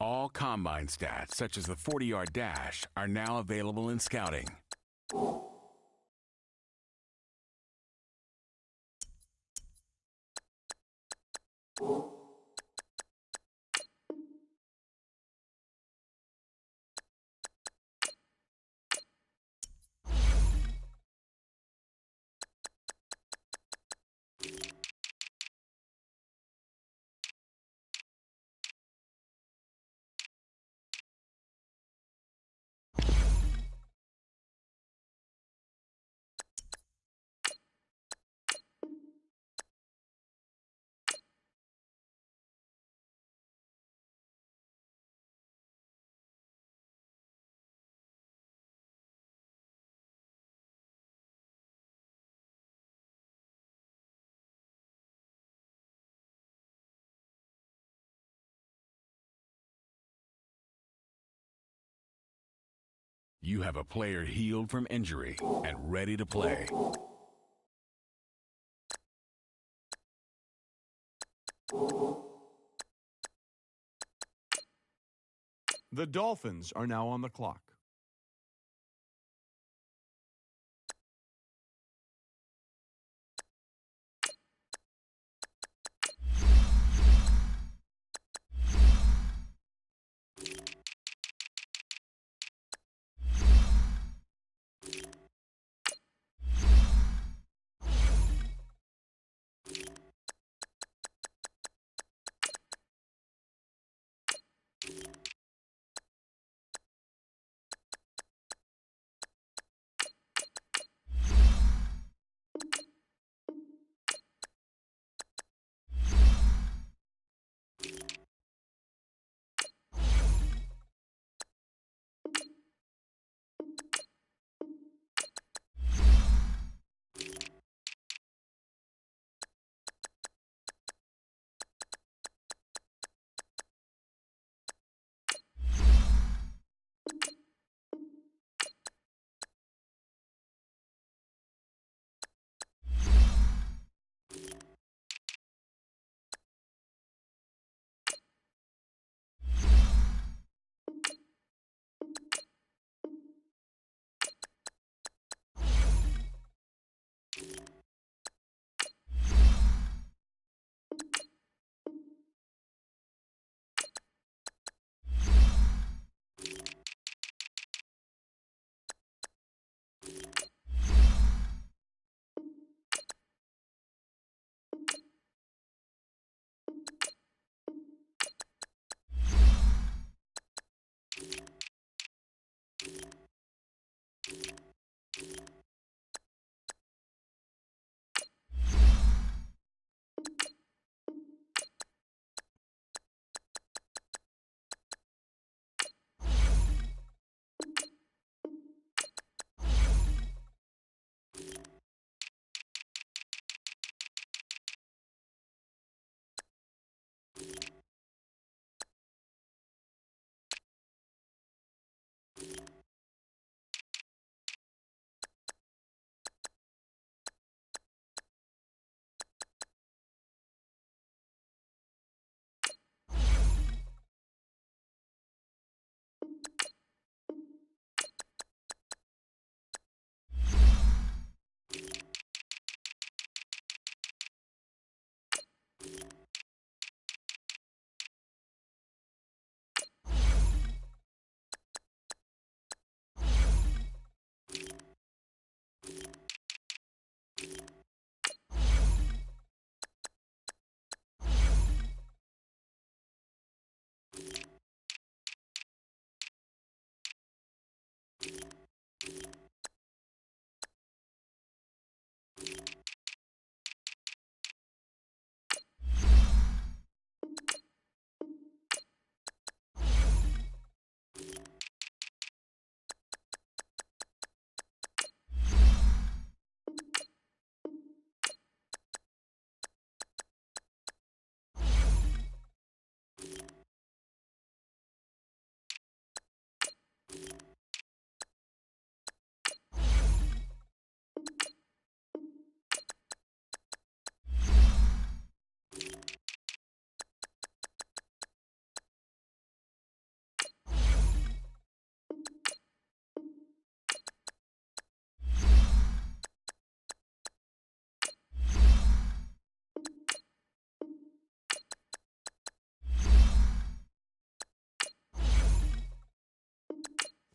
All combine stats, such as the 40-yard dash, are now available in scouting. You have a player healed from injury and ready to play. The Dolphins are now on the clock.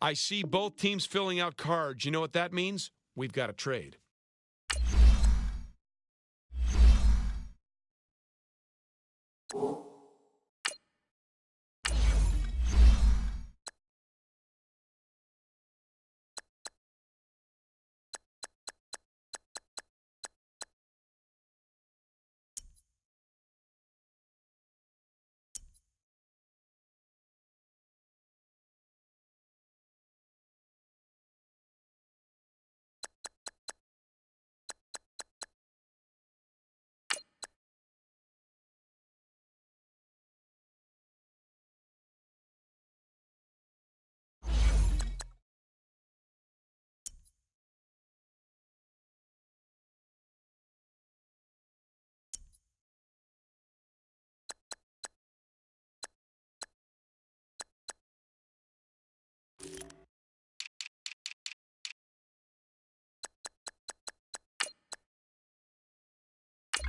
I see both teams filling out cards. You know what that means? We've got a trade.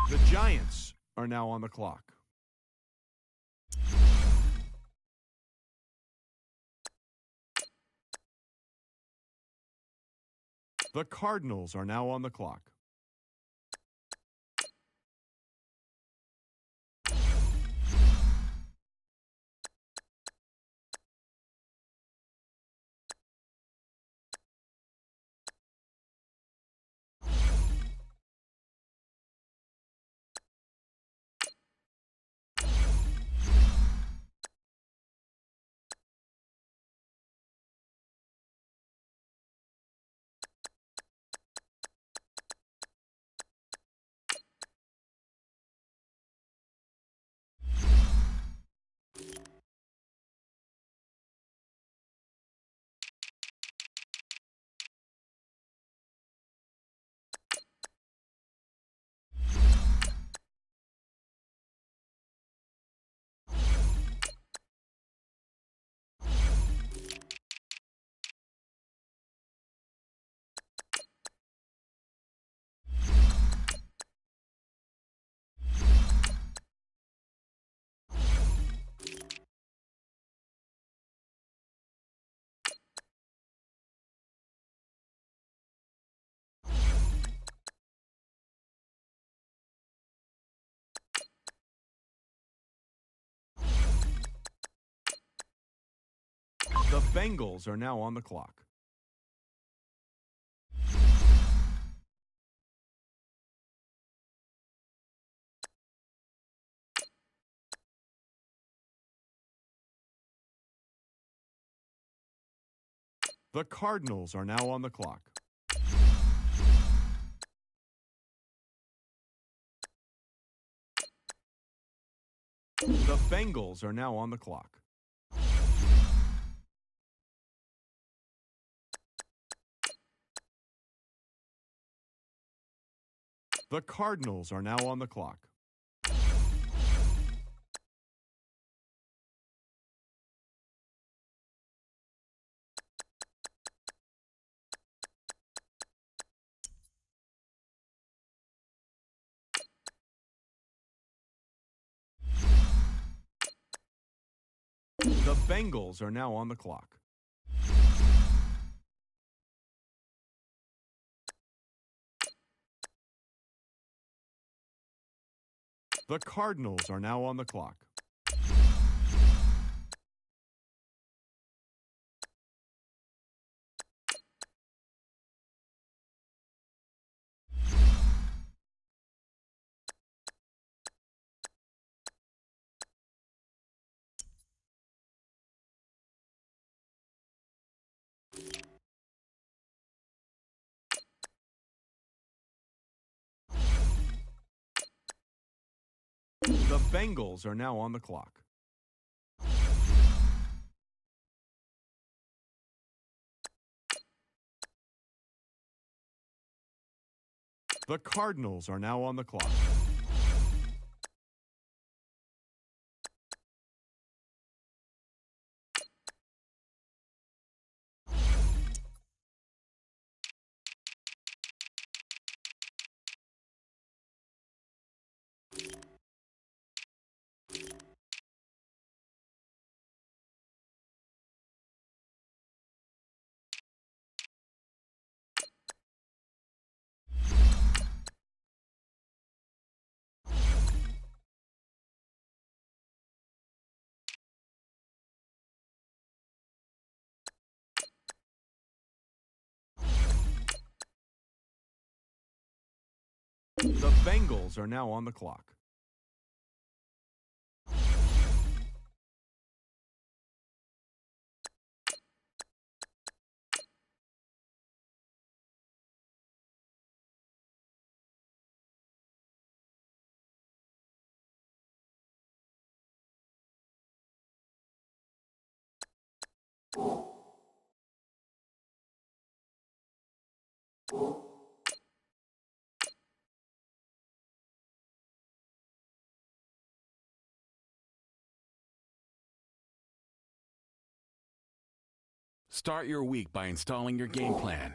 The Giants are now on the clock. The Cardinals are now on the clock. The Bengals are now on the clock. The Cardinals are now on the clock. The Bengals are now on the clock. The Cardinals are now on the clock. The Bengals are now on the clock. The Cardinals are now on the clock. The Bengals are now on the clock. The Cardinals are now on the clock. Bengals are now on the clock. Start your week by installing your game plan.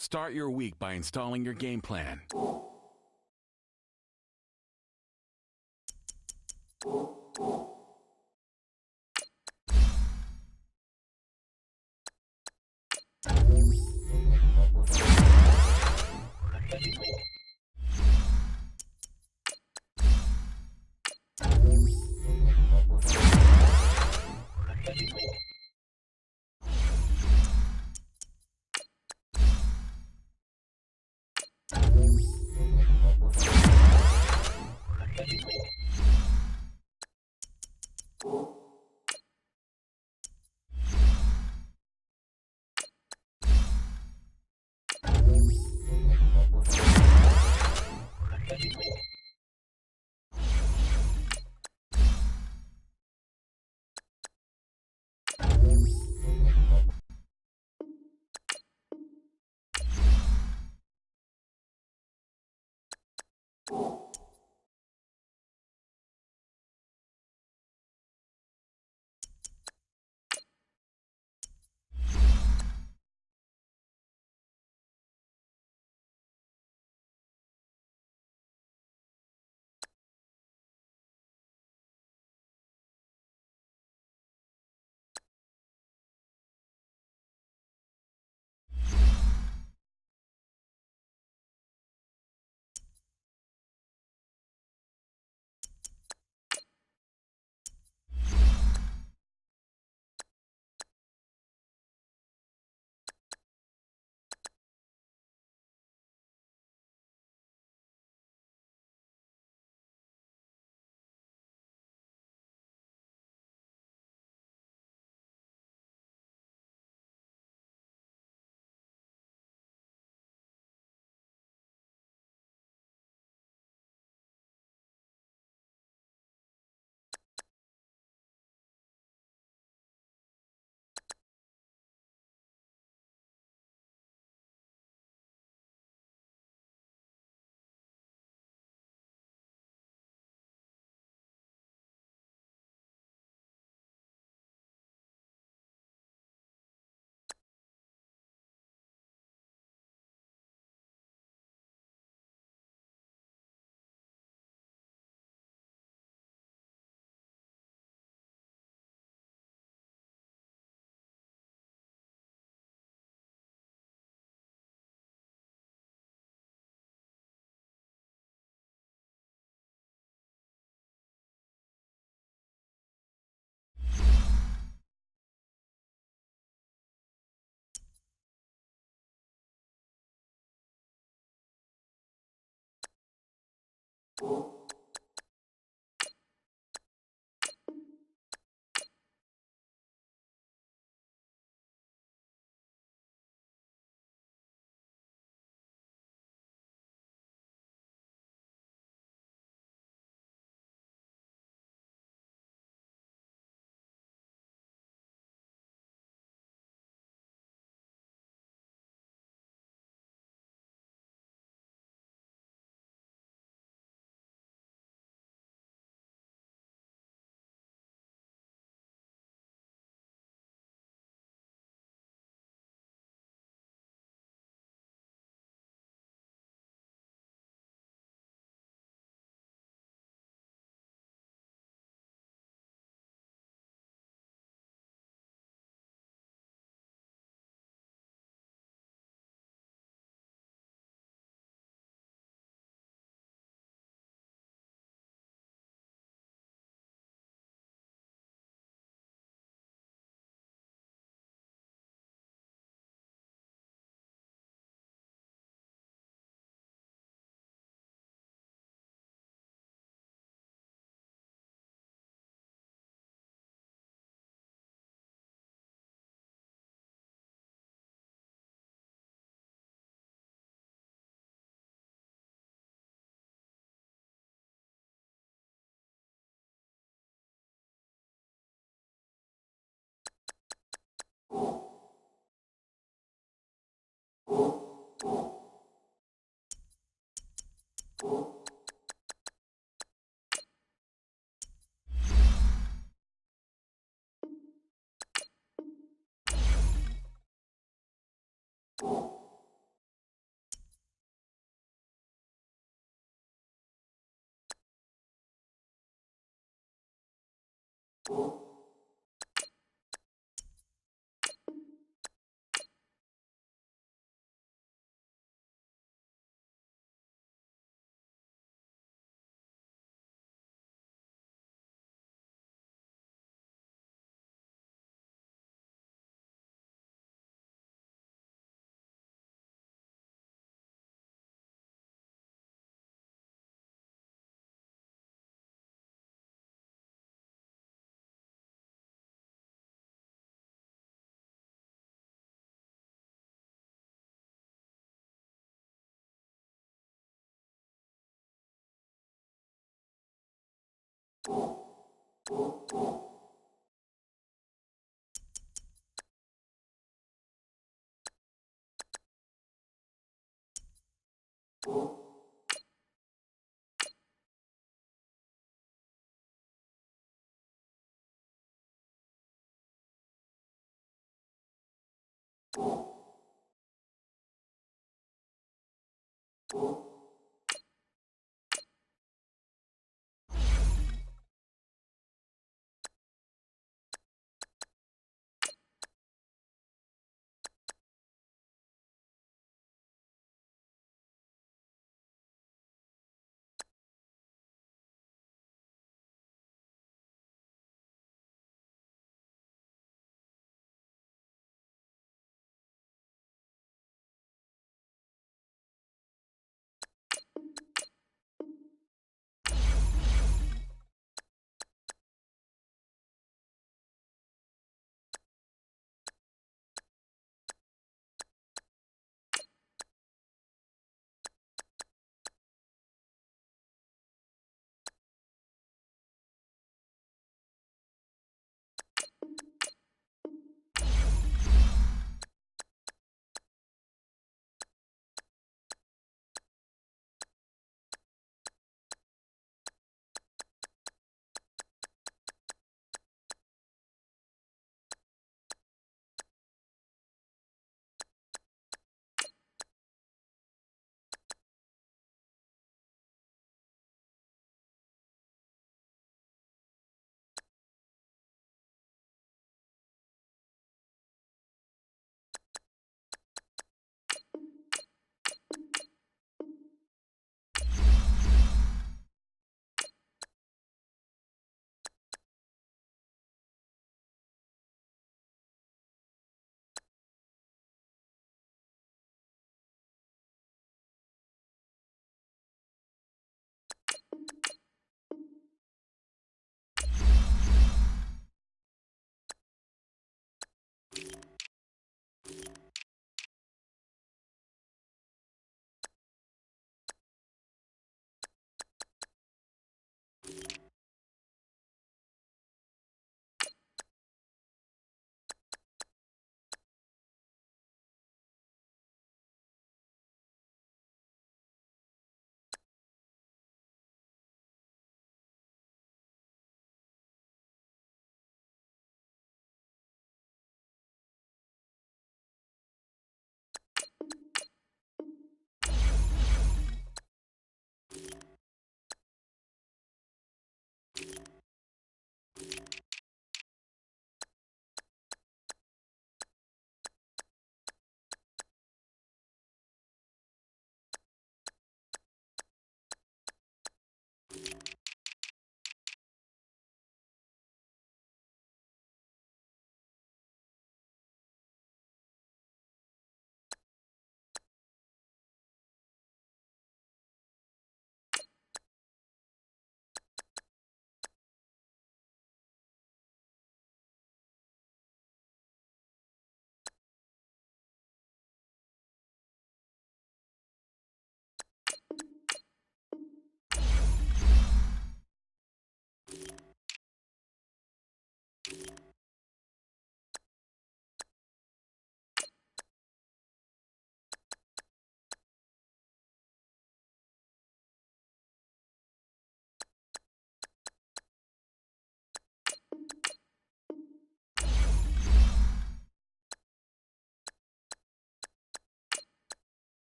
Start your week by installing your game plan.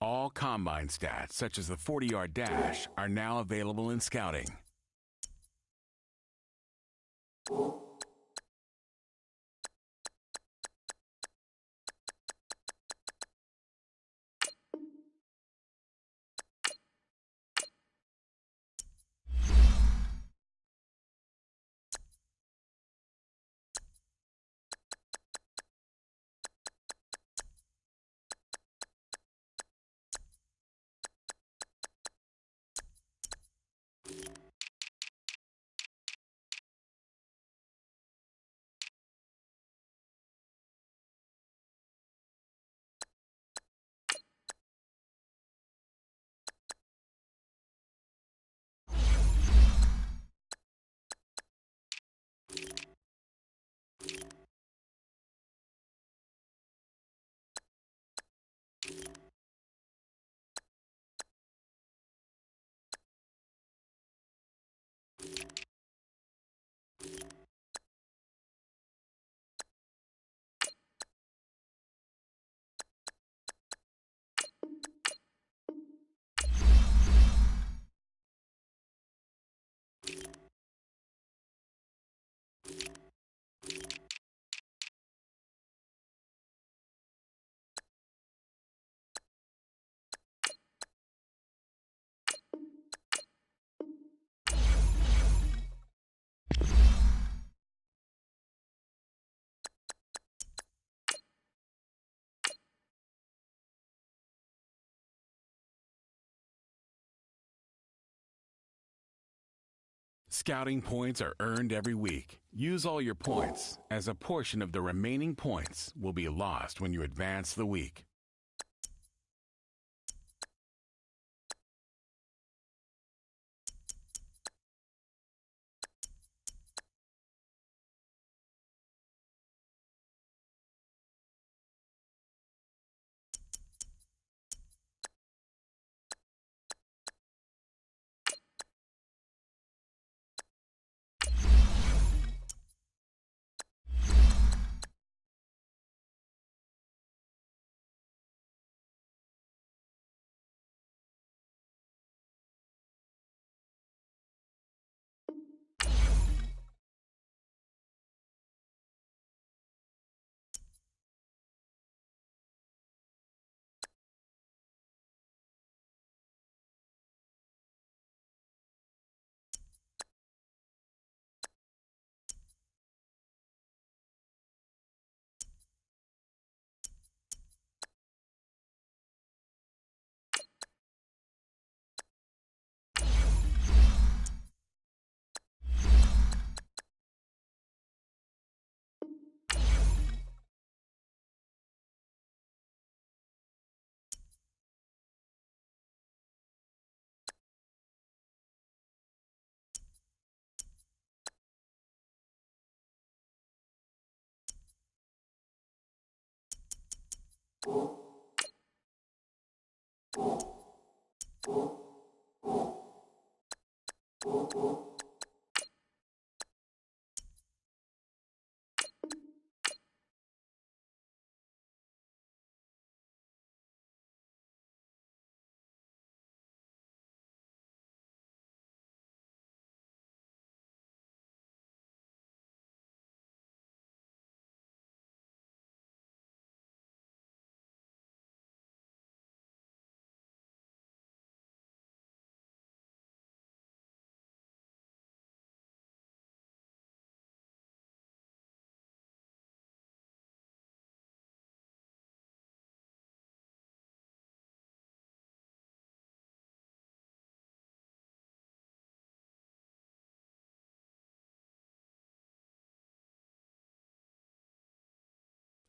All combine stats, such as the 40-yard dash, are now available in scouting. Scouting points are earned every week. Use all your points, as a portion of the remaining points will be lost when you advance the week.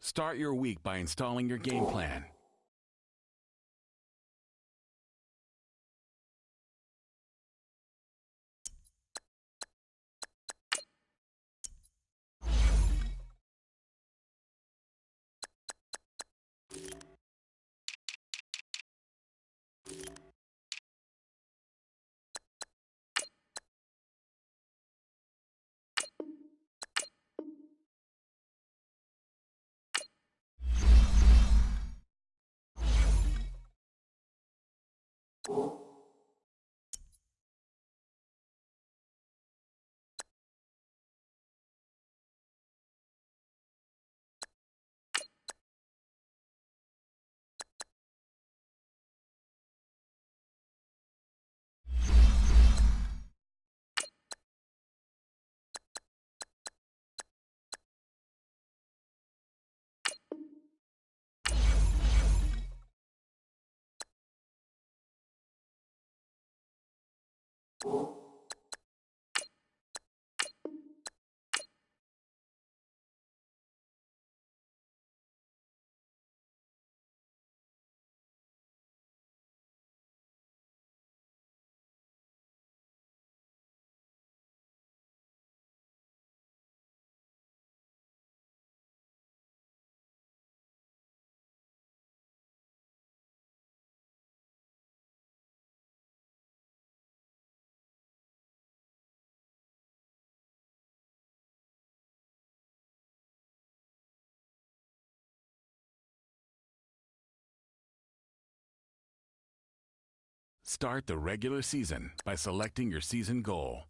Start your week by installing your game plan. Start the regular season by selecting your season goal.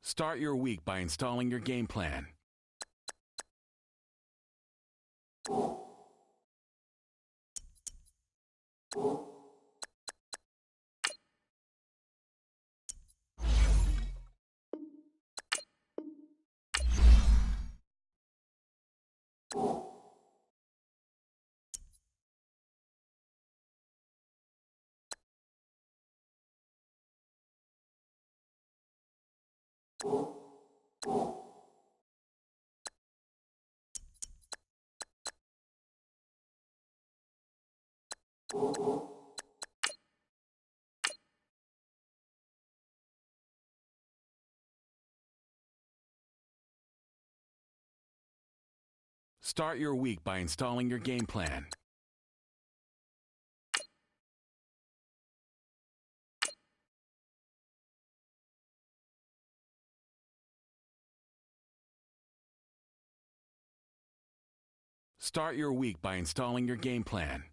Start your week by installing your game plan. Start your week by installing your game plan. Start your week by installing your game plan.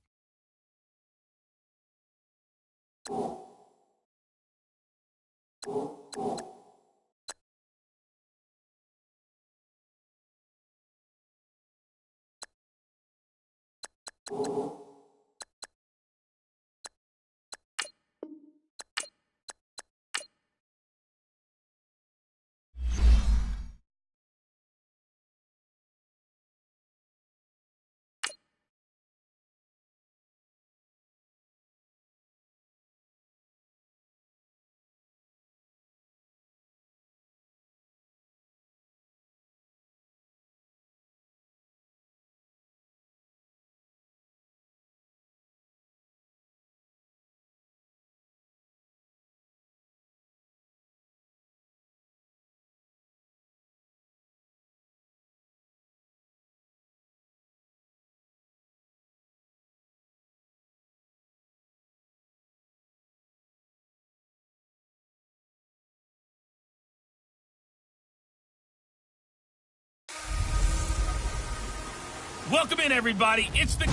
Welcome in, everybody. It's the...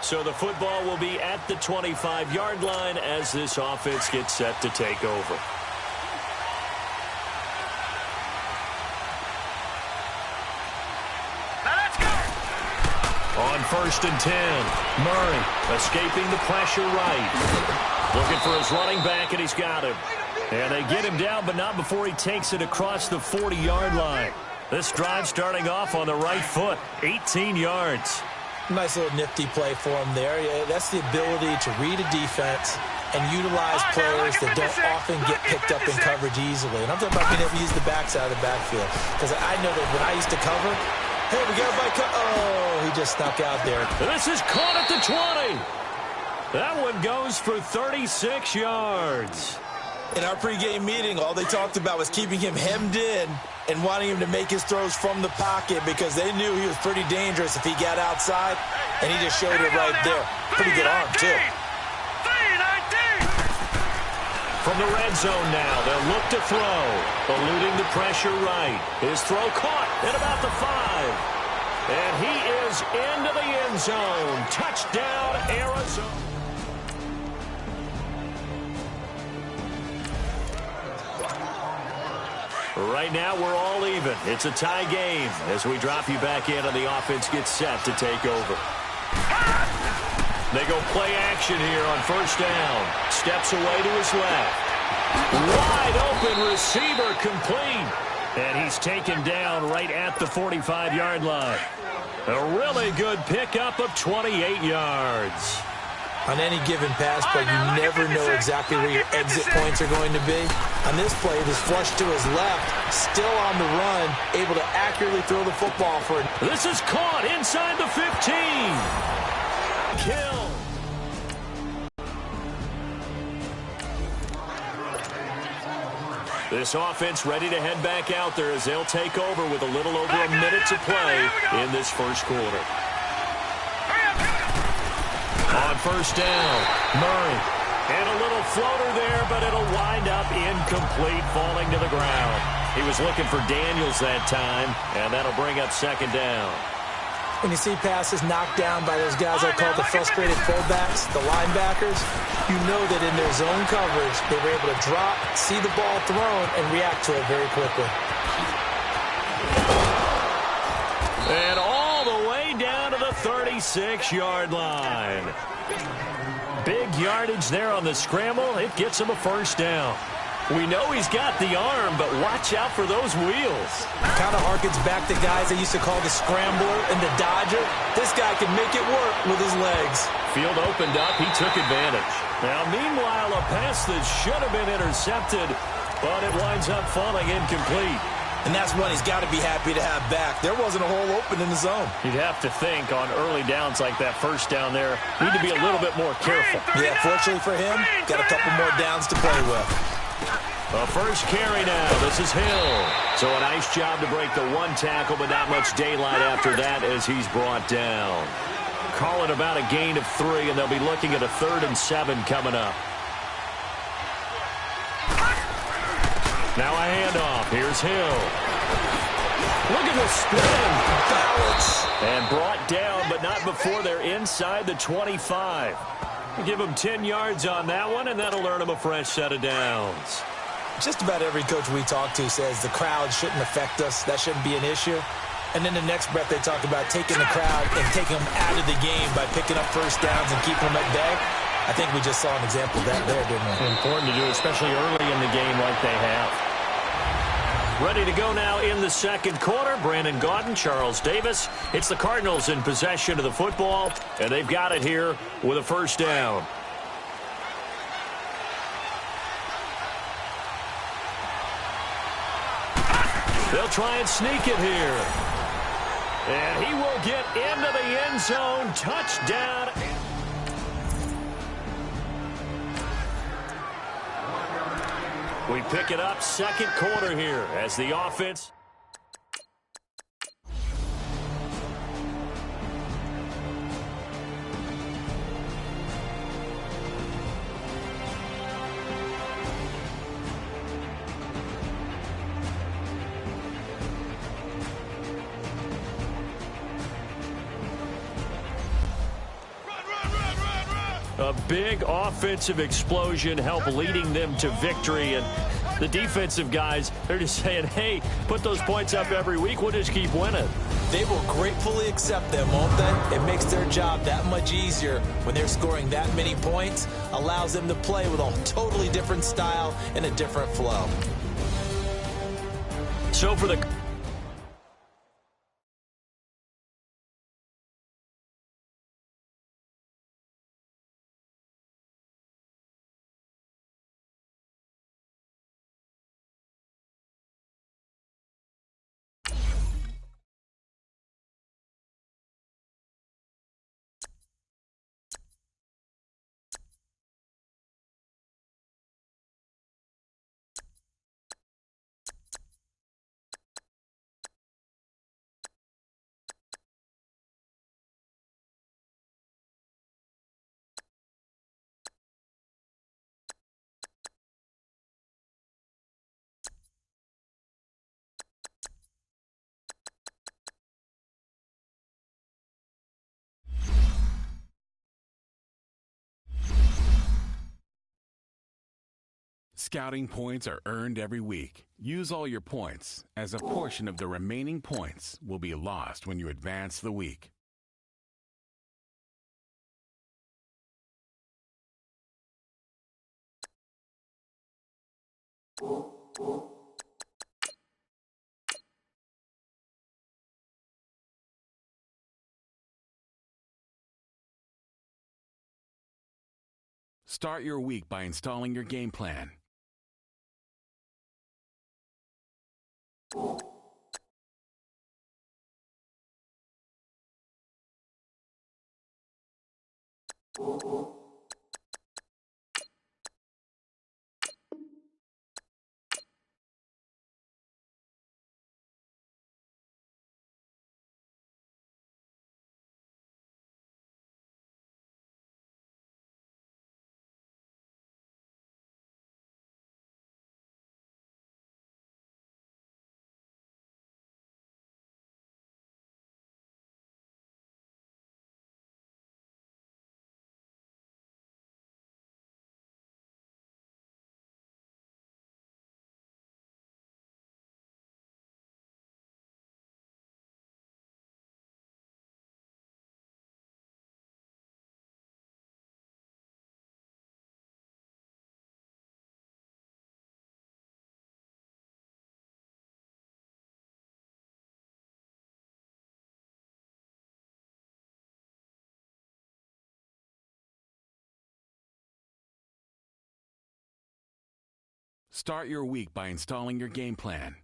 So the football will be at the 25-yard line as this offense gets set to take over. Now let's go! On 1st and 10, Murray escaping the pressure right. Looking for his running back, and he's got him. And they get him down, but not before he takes it across the 40-yard line. This drive starting off on the right foot, 18 yards. Nice little nifty play for him there. Yeah, that's the ability to read a defense and utilize players that don't often get picked up in coverage easily. And I'm talking about being able to use the backside of the backfield. Because I know that when I used to cover, hey, we got everybody oh, he just snuck out there. This is caught at the 20. That one goes for 36 yards. In our pregame meeting, all they talked about was keeping him hemmed in and wanting him to make his throws from the pocket because they knew he was pretty dangerous if he got outside, and he just showed it right there. Pretty good arm, too. From the red zone now, they'll look to throw, eluding the pressure right. His throw caught at about the 5. And he is into the end zone. Touchdown, Arizona. Right now, we're all even. It's a tie game as we drop you back in and the offense gets set to take over. They go play action here on 1st down. Steps away to his left. Wide open receiver complete. And he's taken down right at the 45-yard line. A really good pickup of 28 yards. On any given pass play, you never know exactly where your exit points are going to be. On this play, it was flushed to his left, still on the run, able to accurately throw the football for it. This is caught inside the 15. Kill. This offense ready to head back out there as they'll take over with a little over a minute to play in this first quarter. On 1st down, Murray. And a little floater there, but it'll wind up incomplete, falling to the ground. He was looking for Daniels that time, and that'll bring up 2nd down. When you see passes knocked down by those guys I call the frustrated fullbacks, the linebackers, you know that in their zone coverage, they were able to drop, see the ball thrown, and react to it very quickly. And all the way down to the 36-yard line. Big yardage there on the scramble. It gets him a 1st down. We know he's got the arm, but watch out for those wheels. Kind of harkens back to guys they used to call the scrambler and the dodger. This guy can make it work with his legs. Field opened up. He took advantage. Now, meanwhile, a pass that should have been intercepted, but it winds up falling incomplete. And that's one he's got to be happy to have back. There wasn't a hole open in the zone. You'd have to think on early downs like that first down there, need to be a little bit more careful. Yeah, fortunately for him, got a couple more downs to play with. The first carry now. This is Hill. So a nice job to break the one tackle, but not much daylight after that as he's brought down. Calling about a gain of 3, and they'll be looking at a 3rd and 7 coming up. Now a handoff. Here's Hill. Look at the spin. Balance. And brought down, but not before they're inside the 25. We'll give him 10 yards on that one, and that'll earn him a fresh set of downs. Just about every coach we talk to says the crowd shouldn't affect us. That shouldn't be an issue. And then the next breath they talk about taking the crowd and taking them out of the game by picking up first downs and keeping them at bay. I think we just saw an example of that there, didn't we? Important to do, especially early in the game like they have. Ready to go now in the second quarter. Brandon Gaudin, Charles Davis. It's the Cardinals in possession of the football, and they've got it here with a first down. They'll try and sneak it here. And he will get into the end zone. Touchdown. We pick it up second quarter here as the offense. A big offensive explosion helped leading them to victory. And the defensive guys, they're just saying, hey, put those points up every week. We'll just keep winning. They will gratefully accept them, won't they? It makes their job that much easier when they're scoring that many points. Allows them to play with a totally different style and a different flow. So for the... Scouting points are earned every week. Use all your points, as a portion of the remaining points will be lost when you advance the week. Start your week by installing your game plan. Start your week by installing your game plan.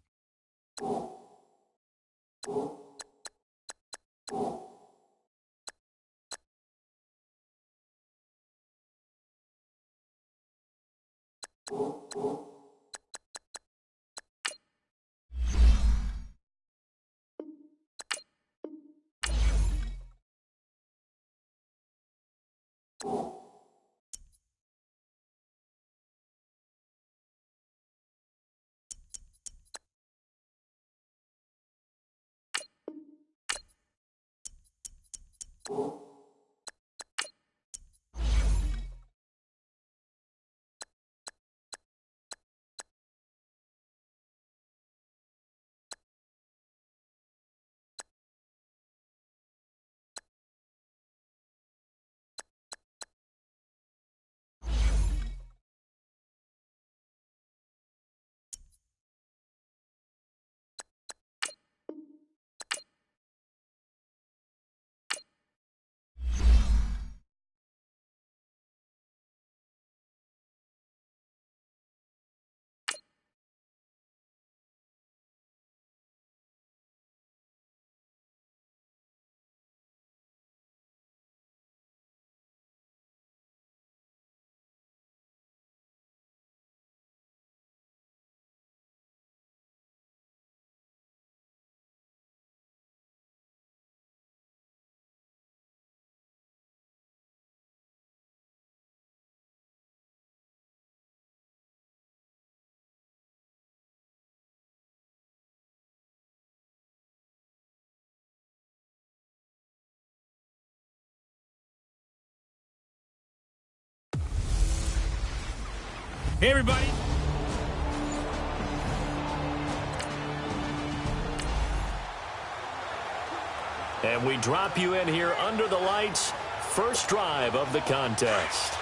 Hey, everybody. And we drop you in here under the lights. First drive of the contest.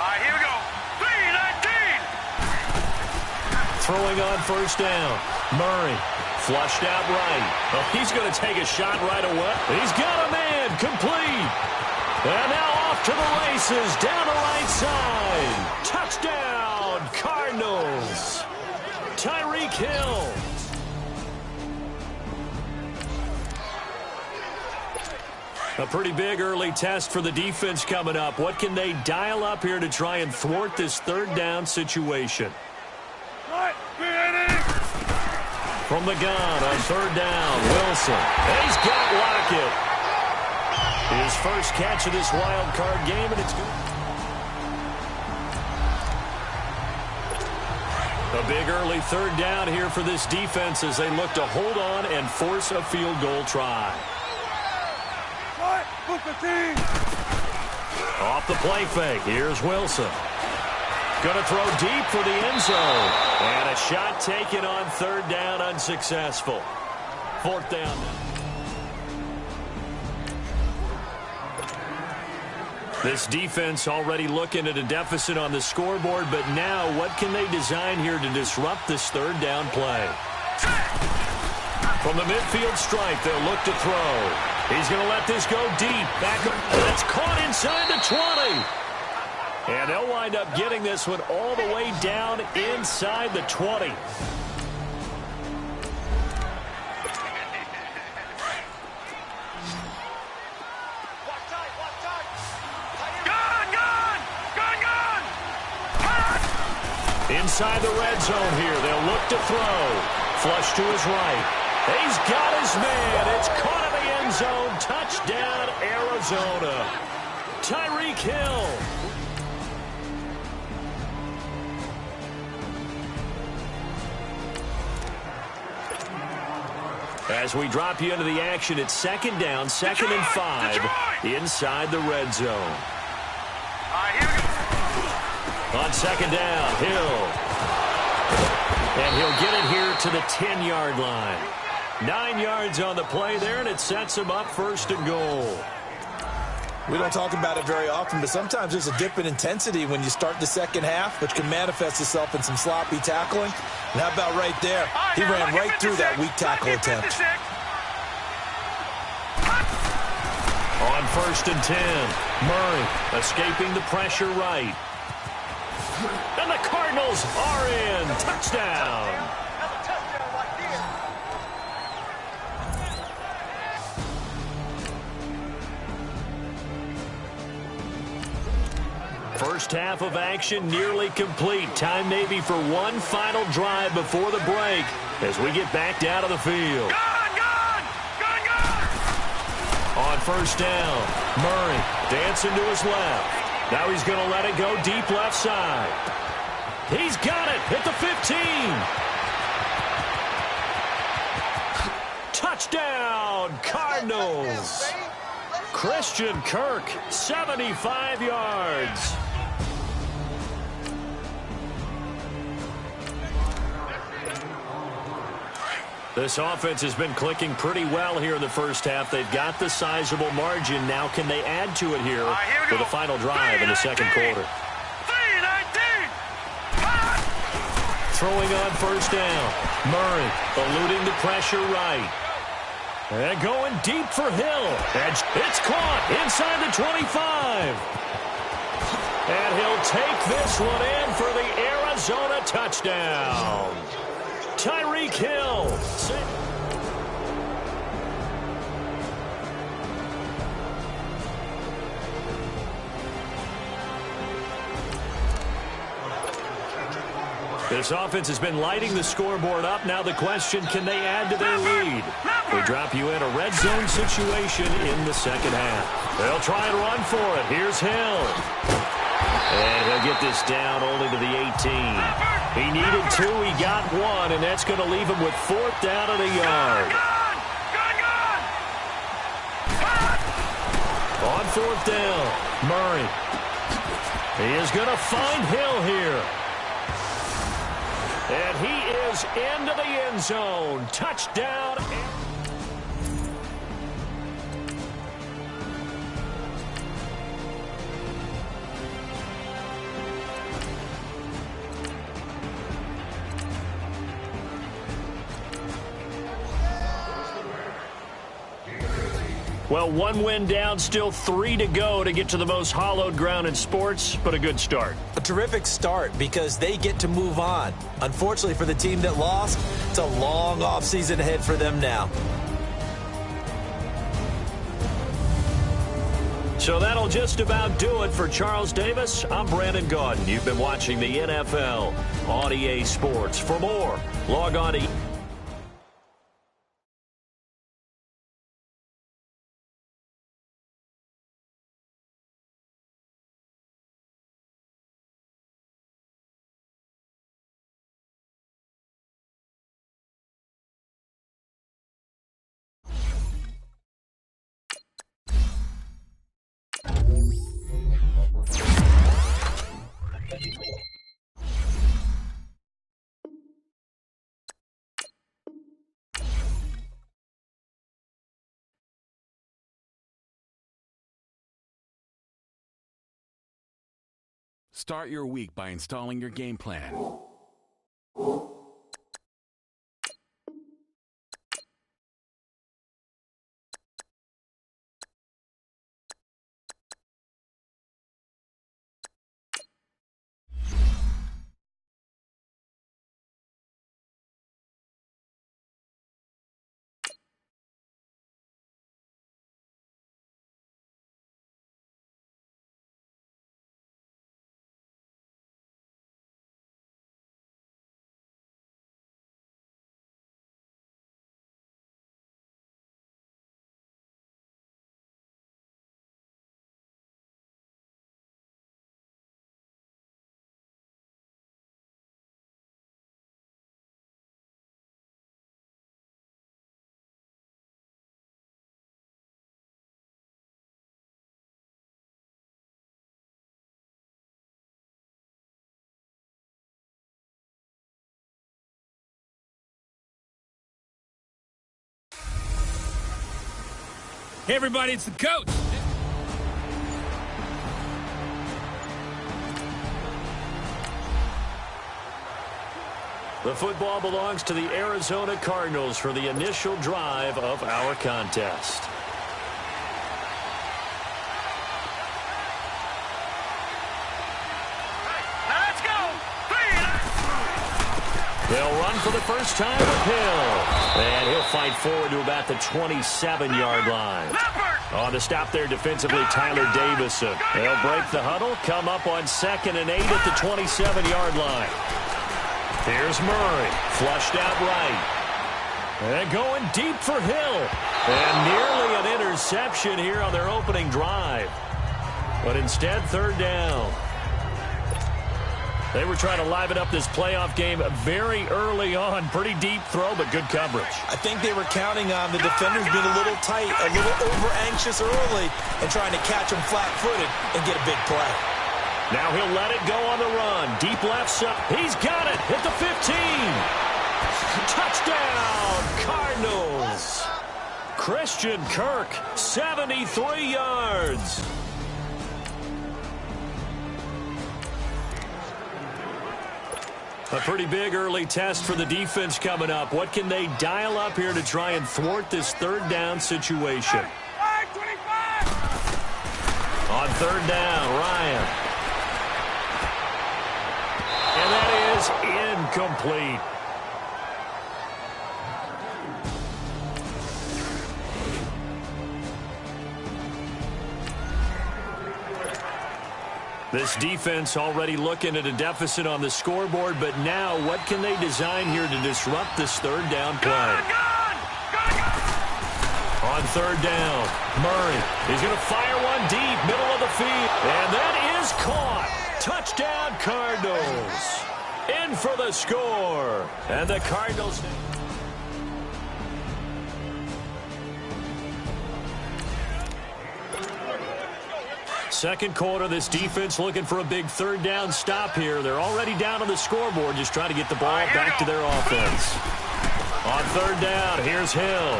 All right, here we go. 3-19. Throwing on first down. Murray flushed out right. Oh, he's going to take a shot right away. He's got a man complete. And now off to the races down the right side. Touchdown, Cardinals. Tyreek Hill. A pretty big early test for the defense coming up. What can they dial up here to try and thwart this third down situation? From the gun on third down, Wilson. He's got Lockett. His first catch of this wild card game, and it's good. A big early third down here for this defense as they look to hold on and force a field goal try. Off the play fake, here's Wilson. Going to throw deep for the end zone. And a shot taken on third down, unsuccessful. Fourth down. This defense already looking at a deficit on the scoreboard, but now what can they design here to disrupt this third down play? From the midfield stripe, they'll look to throw. He's going to let this go deep. Back up. That's caught inside the 20. And they'll wind up getting this one all the way down inside the 20. Inside the red zone here. They'll look to throw. Flush to his right. He's got his man. It's caught in the end zone. Touchdown, Arizona. Tyreek Hill. As we drop you into the action, it's second down, second and 5 inside the red zone. On second down, Hill. And he'll get it here to the 10-yard line. 9 yards on the play there, and it sets him up first and goal. We don't talk about it very often, but sometimes there's a dip in intensity when you start the second half, which can manifest itself in some sloppy tackling. And how about right there? He ran right through that weak tackle attempt. On 1st and 10, Murray escaping the pressure right. And the Cardinals are in. Touchdown. First half of action nearly complete. Time maybe for one final drive before the break as we get back down to the field. On 1st down, Murray dancing to his left. Now he's going to let it go deep left side. He's got it at the 15. Touchdown, Cardinals. Christian Kirk, 75 yards. This offense has been clicking pretty well here in the first half. They've got the sizable margin. Now can they add to it here for the final drive in the second quarter? Throwing on 1st down. Murray eluding the pressure right. And going deep for Hill. And it's caught inside the 25. And he'll take this one in for the Arizona touchdown. Tyreek Hill. This offense has been lighting the scoreboard up. Now the question, can they add to their lead? We drop you in a red zone situation in the second half. They'll try and run for it. Here's Hill. And he'll get this down only to the 18. He needed 2. He got 1, and that's going to leave him with 4th down and a yard. On 4th down, Murray. He is going to find Hill here. And he is into the end zone. Touchdown. Well, 1 win down, still 3 to go to get to the most hallowed ground in sports, but a good start. A terrific start because they get to move on. Unfortunately for the team that lost, it's a long offseason ahead for them now. So that'll just about do it for Charles Davis. I'm Brandon Gaudin. You've been watching the NFL on EA Sports. For more, log on to Start your week by installing your game plan. Hey, everybody, it's the coach. The football belongs to the Arizona Cardinals for the initial drive of our contest. They'll run for the first time with Hill. And he'll fight forward to about the 27-yard line. On the stop there defensively, Tyler Davison. They'll break the huddle, come up on 2nd and 8 at the 27-yard line. Here's Murray, flushed out right. And going deep for Hill. And nearly an interception here on their opening drive. But instead, 3rd down. They were trying to liven up this playoff game very early on. Pretty deep throw, but good coverage. I think they were counting on the defenders being a little tight, a little over-anxious early, and trying to catch them flat-footed and get a big play. Now he'll let it go on the run. Deep left side. He's got it. Hit the 15. Touchdown, Cardinals. Christian Kirk, 73 yards. A pretty big early test for the defense coming up. What can they dial up here to try and thwart this 3rd down situation? On 3rd down, Ryan. And that is incomplete. This defense already looking at a deficit on the scoreboard, but now what can they design here to disrupt this 3rd down play? On 3rd down, Murray. He's going to fire one deep, middle of the field. And that is caught. Touchdown, Cardinals. In for the score. And the Cardinals... Second quarter, this defense looking for a big 3rd down stop here. They're already down on the scoreboard, just trying to get the ball back to their offense. On 3rd down, here's Hill.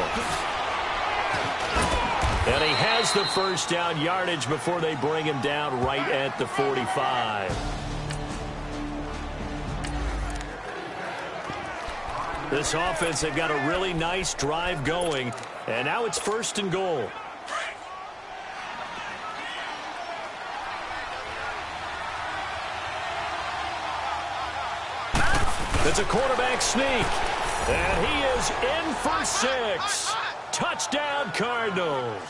And he has the first down yardage before they bring him down right at the 45. This offense, they've got a really nice drive going, and now it's 1st and goal. It's a quarterback sneak. And he is in for 6. Touchdown, Cardinals.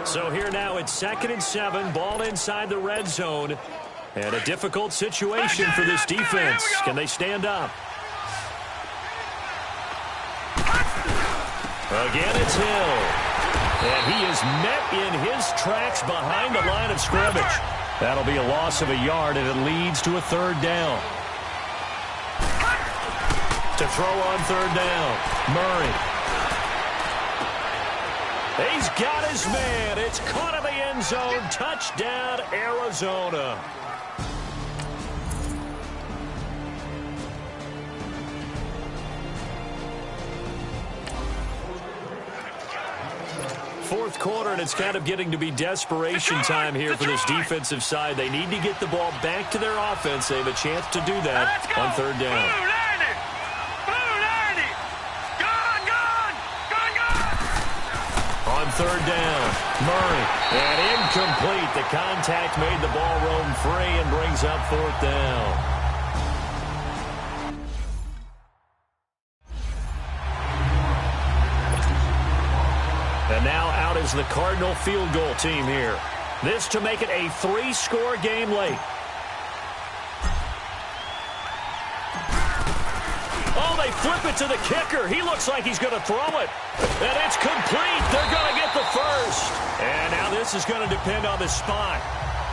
So here now it's 2nd and 7. Ball inside the red zone. And a difficult situation for this defense. Can they stand up? Again, it's Hill. And he is met in his tracks behind the line of scrimmage. That'll be a loss of a yard, and it leads to a 3rd down. To throw on 3rd down, Murray. He's got his man. It's caught in the end zone. Touchdown, Arizona. Fourth quarter, and it's kind of getting to be desperation time here for this defensive side. They need to get the ball back to their offense. They have a chance to do that on 3rd down. On 3rd down, Murray. And incomplete. The contact made the ball roam free and brings up 4th down. And now out is the Cardinal field goal team here. This to make it a 3-score game late. Oh, they flip it to the kicker. He looks like he's going to throw it. And it's complete. They're going to get the first. And now this is going to depend on the spot.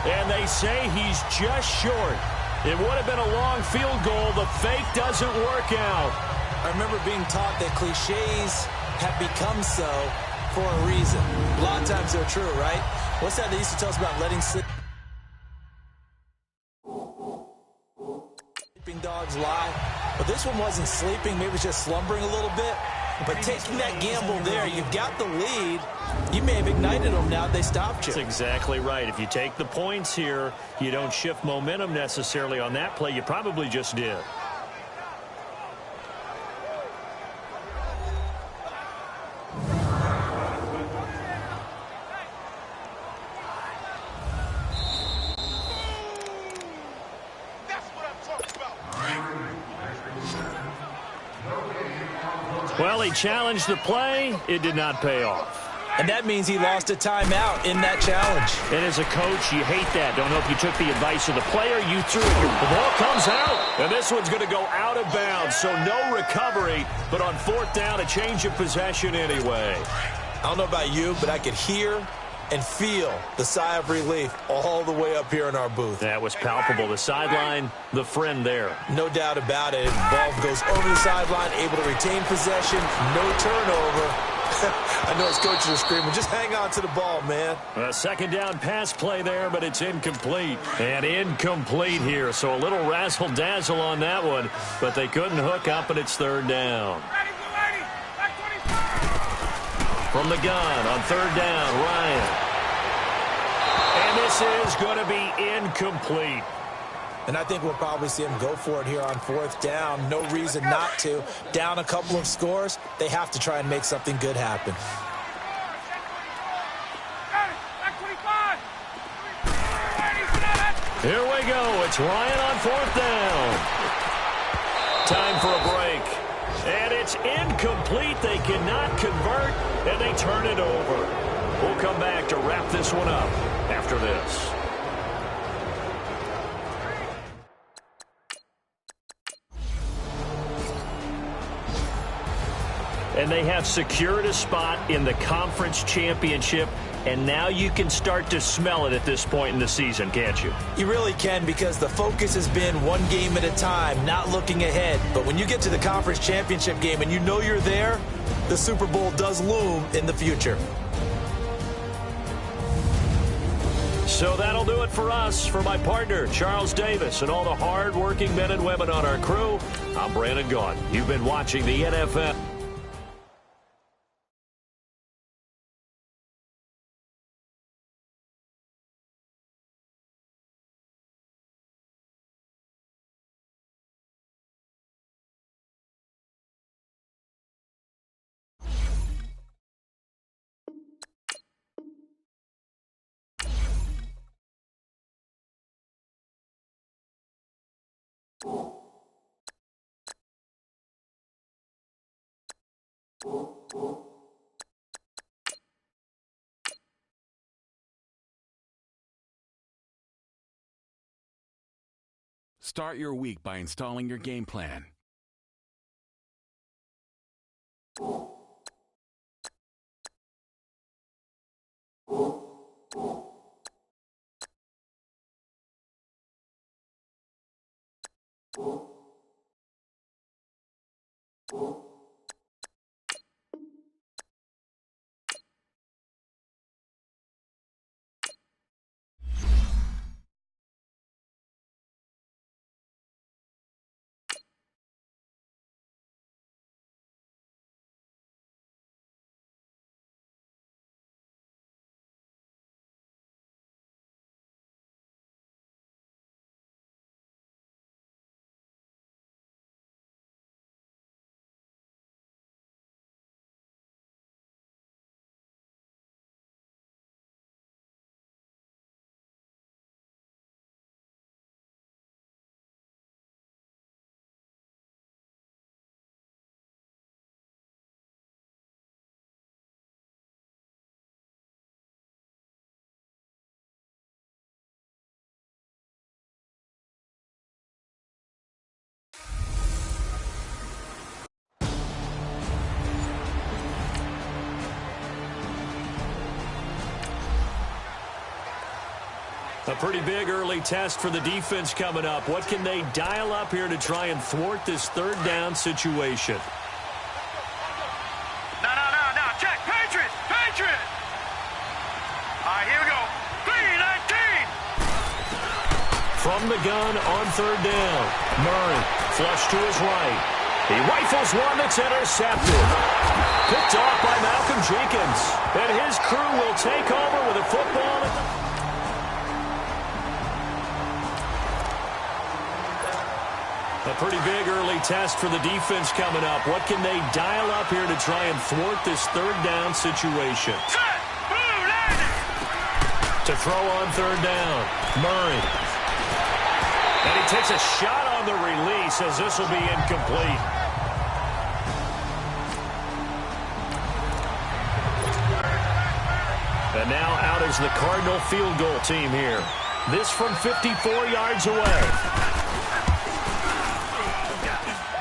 And they say he's just short. It would have been a long field goal. The fake doesn't work out. I remember being taught that cliches have become so for a reason. A lot of times they're true, right? What's that they used to tell us about letting sleeping dogs lie? But this one wasn't sleeping. Maybe it was just slumbering a little bit. But taking that gamble there, you've got the lead. You may have ignited them now. They stopped you. That's exactly right. If you take the points here, you don't shift momentum necessarily on that play. You probably just did. Well, he challenged the play. It did not pay off. And that means he lost a timeout in that challenge. And as a coach, you hate that. Don't know if you took the advice of the player. You threw it. The ball comes out. And this one's going to go out of bounds. So no recovery. But on fourth down, a change of possession anyway. I don't know about you, but I could hear and feel the sigh of relief all the way up here in our booth. That was palpable. The sideline, the friend there. No doubt about it. Ball goes over the sideline, able to retain possession, no turnover. I know his coaches are screaming, just hang on to the ball, man. A second down pass play there, but it's incomplete. And incomplete here, so a little razzle-dazzle on that one, but they couldn't hook up, and it's third down. From the gun on third down, Ryan. And this is going to be incomplete. And I think we'll probably see him go for it here on fourth down. No reason not to. Down a couple of scores, they have to try and make something good happen. Here we go. It's Ryan on fourth down. Time for a break. And it's incomplete. They cannot convert, and they turn it over. We'll come back to wrap this one up after this. And they have secured a spot in the conference championship, and now you can start to smell it at this point in the season, can't you? You really can, because the focus has been one game at a time, not looking ahead. But when you get to the conference championship game and you know you're there, the Super Bowl does loom in the future. So that'll do it for us. For my partner, Charles Davis, and all the hard-working men and women on our crew, I'm Brandon Gaudin. You've been watching the NFL. Start your week by installing your game plan. A pretty big early test for the defense coming up. What can they dial up here to try and thwart this third down situation? No. Check. Patriots. All right, here we go. 3-19. From the gun on third down. Murray, flush to his right. He rifles one that's intercepted. Picked off by Malcolm Jenkins. And his crew will take over with a football at the... A pretty big early test for the defense coming up. What can they dial up here to try and thwart this third down situation? To throw on third down, Murray. And he takes a shot on the release as this will be incomplete. And now out is the Cardinal field goal team here. This from 54 yards away.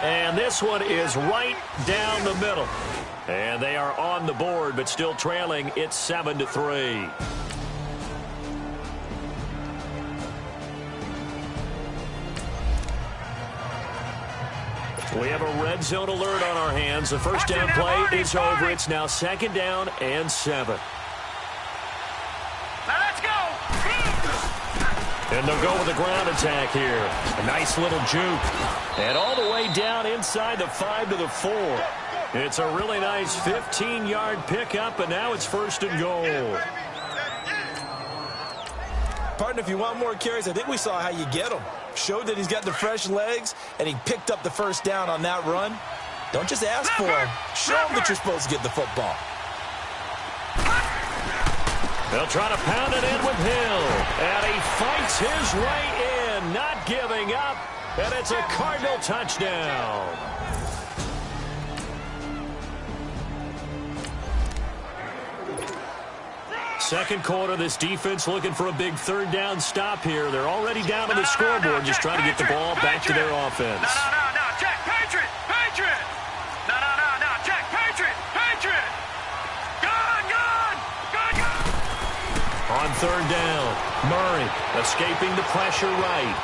And this one is right down the middle. And they are on the board, but still trailing. It's 7-3. We have a red zone alert on our hands. The first down play is over. It's now 2nd down and 7. Now let's go. And they'll go with a ground attack here. A nice little juke. And all the way down inside the 5 to the 4. It's a really nice 15-yard pickup, and now it's 1st and goal. Partner, if you want more carries, I think we saw how you get them. Showed that he's got the fresh legs, and he picked up the first down on that run. Don't just ask for him. Show him that you're supposed to get the football. They'll try to pound it in with Hill. And he fights his way in, not giving up. And it's a Cardinal touchdown. Second quarter, this defense looking for a big 3rd down stop here. They're already down on the scoreboard, just trying to get the ball back to their offense. No, check, Patriot, Patriot. No, check, Patriot, Patriot. Good. On 3rd down, Murray escaping the pressure right.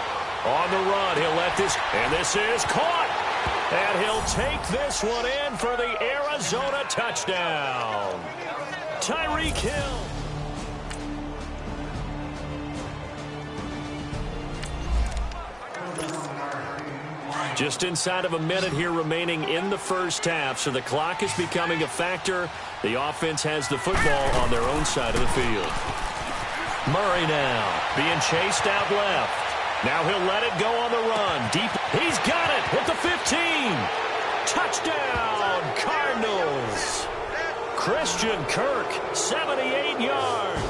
On the run, he'll let this, and this is caught. And he'll take this one in for the Arizona touchdown. Tyreek Hill. Just inside of a minute here remaining in the first half, so the clock is becoming a factor. The offense has the football on their own side of the field. Murray now being chased out left. Now he'll let it go on the run. Deep. He's got it at the 15. Touchdown, Cardinals. Christian Kirk, 78 yards.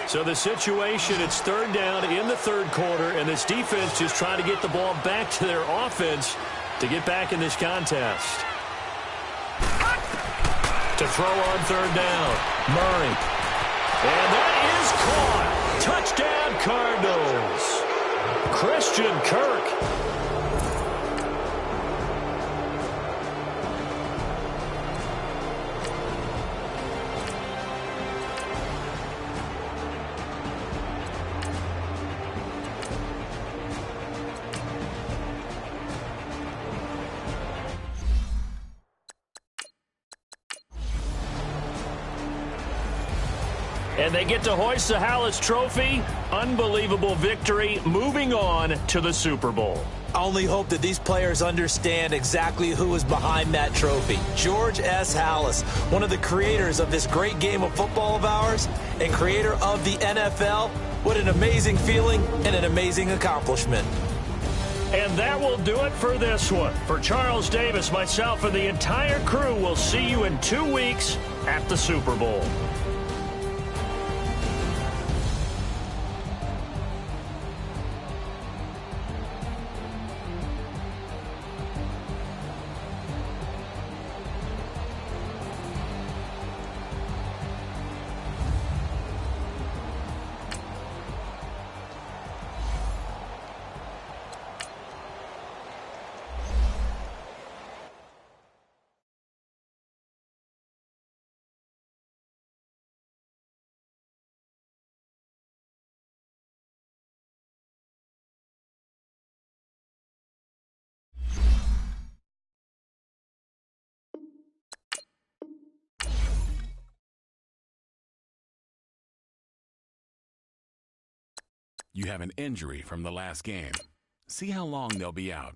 So the situation, it's 3rd down in the 3rd quarter, and this defense just trying to get the ball back to their offense to get back in this contest. To throw on 3rd down, Murray. And that is caught. Touchdown, Cardinals. Christian Kirk. And they get to hoist the Hallis Trophy. Unbelievable victory. Moving on to the Super Bowl. I only hope that these players understand exactly who is behind that trophy. George S. Hallis, one of the creators of this great game of football of ours and creator of the NFL. What an amazing feeling and an amazing accomplishment. And that will do it for this one. For Charles Davis, myself, and the entire crew, we'll see you in 2 weeks at the Super Bowl. You have an injury from the last game. See how long they'll be out.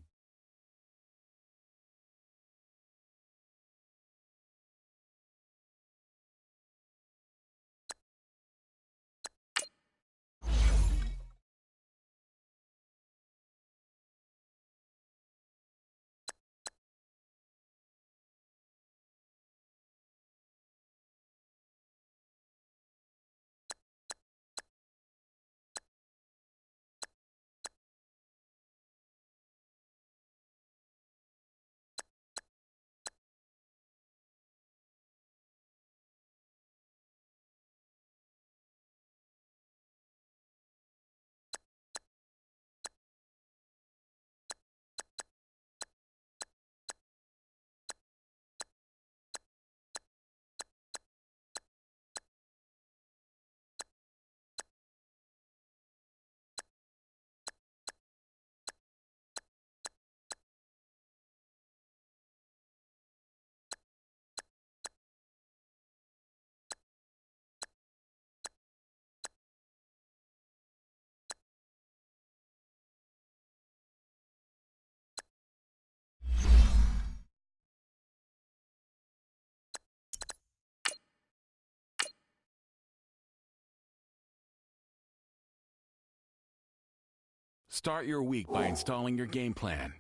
Start your week by installing your game plan.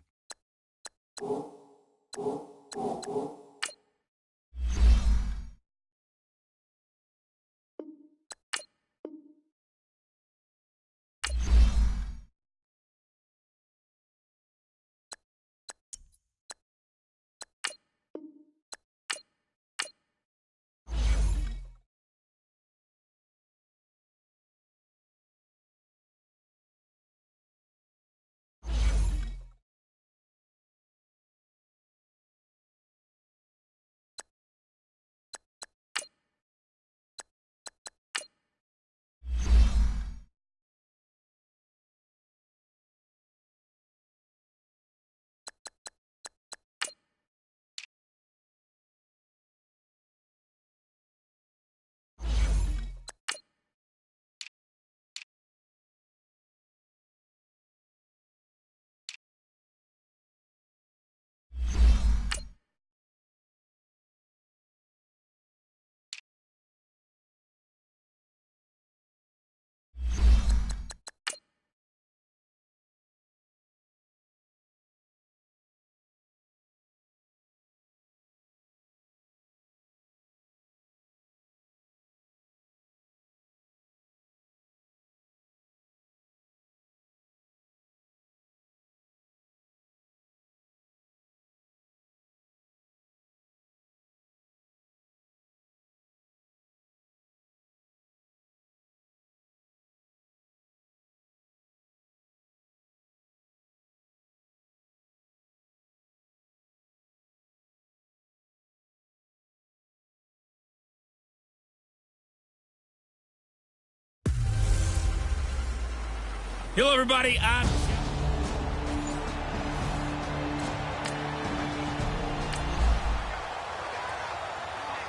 Hello, everybody.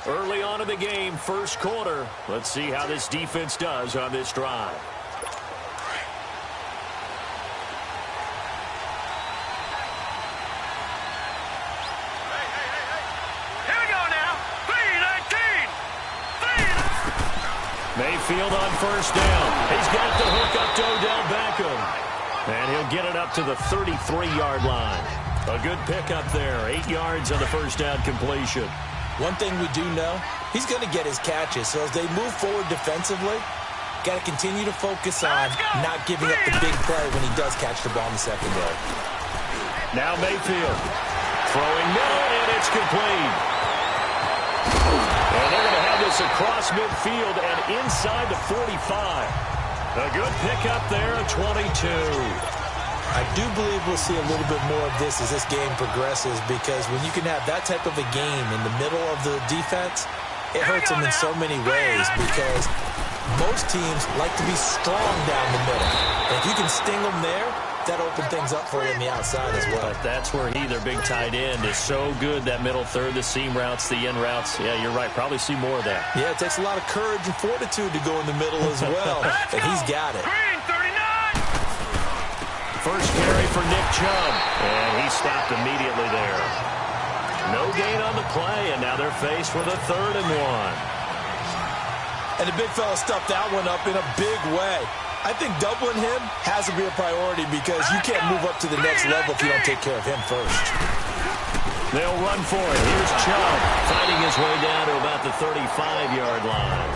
Early on in the game, first quarter. Let's see how this defense does on this drive. Here we go now. 3-19. Mayfield on first down. He's got the hook up to Odell Beckham. And he'll get it up to the 33-yard line. A good pickup there. 8 yards on the first down completion. One thing we do know, he's going to get his catches. So as they move forward defensively, got to continue to focus on not giving up the big play when he does catch the ball in the secondary. Now Mayfield throwing middle, and it's complete. And they're going to have this across midfield and inside the 45. A good pickup there at 22. I do believe we'll see a little bit more of this as this game progresses, because when you can have that type of a game in the middle of the defense, it hurts them in so many ways, because most teams like to be strong down the middle. And if you can sting them there, that opens things up for you on the outside as well. But that's where he, their big tight end, is so good, that middle third, the seam routes, the in routes. Yeah, you're right. Probably see more of that. Yeah, it takes a lot of courage and fortitude to go in the middle as well. And he's got it. Green, 39. First carry for Nick Chubb, and he stopped immediately there. No gain on the play, and now they're faced with a 3rd and 1. And the big fella stuffed that one up in a big way. I think doubling him has to be a priority, because you can't move up to the next level if you don't take care of him first. They'll run for it. Here's Chubb fighting his way down to about the 35-yard line.